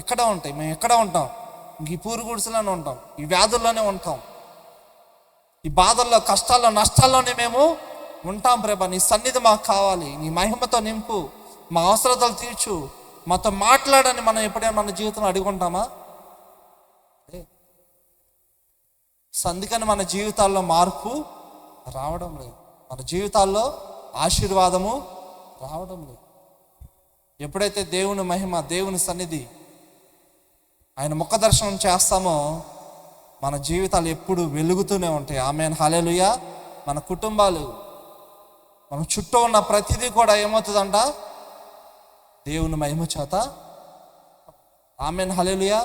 ఎక్కడ ఉంటాయి, మేము ఎక్కడ ఉంటాం? ఈ పూరు గుడిసెలోనే ఉంటాం, ఈ వ్యాధుల్లోనే ఉంటాం, ఈ బాధల్లో, కష్టాల్లో, నష్టాల్లోనే మేము ఉంటాం. ప్రభా నీ సన్నిధి మాకు కావాలి, నీ మహిమతో నింపు, మా అవసరతలు తీర్చు, మాతో మాట్లాడని మనం ఎప్పుడైనా మన జీవితంలో అడుగుంటామా? అందుకని మన జీవితాల్లో మార్పు రావడం లేదు, మన జీవితాల్లో ఆశీర్వాదము రావడం లేదు. ఎప్పుడైతే దేవుని మహిమ, దేవుని సన్నిధి, ఆయన ముఖ దర్శనం చేస్తామో మన జీవితాలు ఎప్పుడు వెలుగుతూనే ఉంటాయి. ఆమేన్. హల్లెలూయా. మన కుటుంబాలు, మన చుట్టూ ఉన్న ప్రతిదీ కూడా ఏమవుతుందంట? దేవుని మహిమ చేత. ఆమేన్. హల్లెలూయా.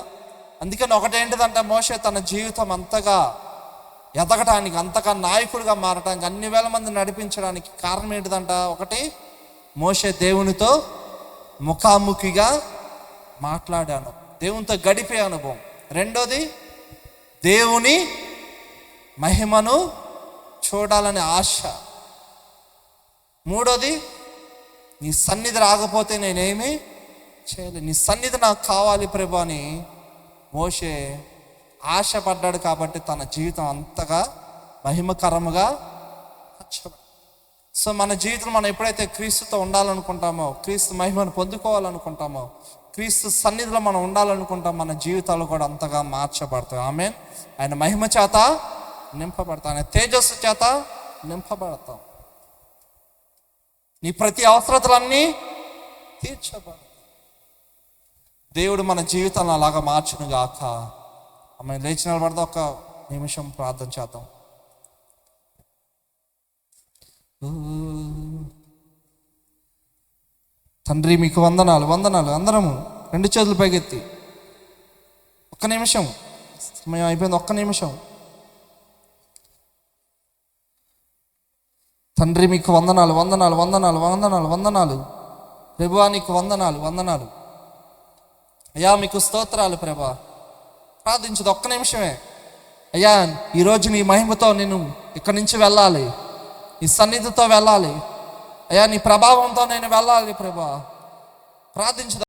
అందుకని ఒకటేంటిదంట? మోషే తన జీవితం అంతగా ఎదగటానికి, అంతగా నాయకుడిగా మారటానికి, అన్ని వేల మంది నడిపించడానికి కారణం ఏంటిదంట? ఒకటి, మోషే దేవునితో ముఖాముఖిగా మాట్లాడాను, దేవునితో గడిపే అనుభవం. రెండోది, దేవుని మహిమను చూడాలనే ఆశ. మూడోది, నీ సన్నిధి రాకపోతే నేనేమి చేయలేదు, నీ సన్నిధి నాకు కావాలి ప్రభు అని మోషే ఆశపడ్డాడు. కాబట్టి తన జీవితం అంతగా మహిమకరముగా మార్చబడింది. సో మన జీవితం మనం ఎప్పుడైతే క్రీస్తుతో ఉండాలనుకుంటామో, క్రీస్తు మహిమను పొందుకోవాలనుకుంటామో, క్రీస్తు సన్నిధిలో మనం ఉండాలనుకుంటాం, మన జీవితాలు కూడా అంతగా మార్చబడతాయి. ఆమేన్. ఆయన మహిమ చేత నింపబడతాం, ఆయన తేజస్సు చేత నింపబడతాం. నీ ప్రతి అవసరతలన్నీ తీర్చబడతాయి. దేవుడు మన జీవితాలను అలాగా మార్చును గాక. ఆమె లేచి నిలబడదా, ఒక నిమిషం ప్రార్థన చేద్దాం. తండ్రి మీకు వందనాలు, వందనాలు. అందరము రెండు చేతులు పైకెత్తి ఒక్క నిమిషం, సమయం అయిపోయింది, ఒక్క నిమిషం. తండ్రి మీకు వందనాలు, వందనాలు, వందనాలు, వందనాలు, వందనాలు. ప్రభువా నీకు వందనాలు, వందనాలు. అయ్యా మీకు స్తోత్రాలు ప్రభా. ప్రార్థించదు, ఒక్క నిమిషమే. అయ్యా ఈరోజు నీ మహిమతో నేను ఇక్కడి నుంచి వెళ్ళాలి, నీ సన్నిధితో వెళ్ళాలి అయ్యా, నీ ప్రభావంతో నేను వెళ్ళాలి ప్రభా. ప్రార్థించదు.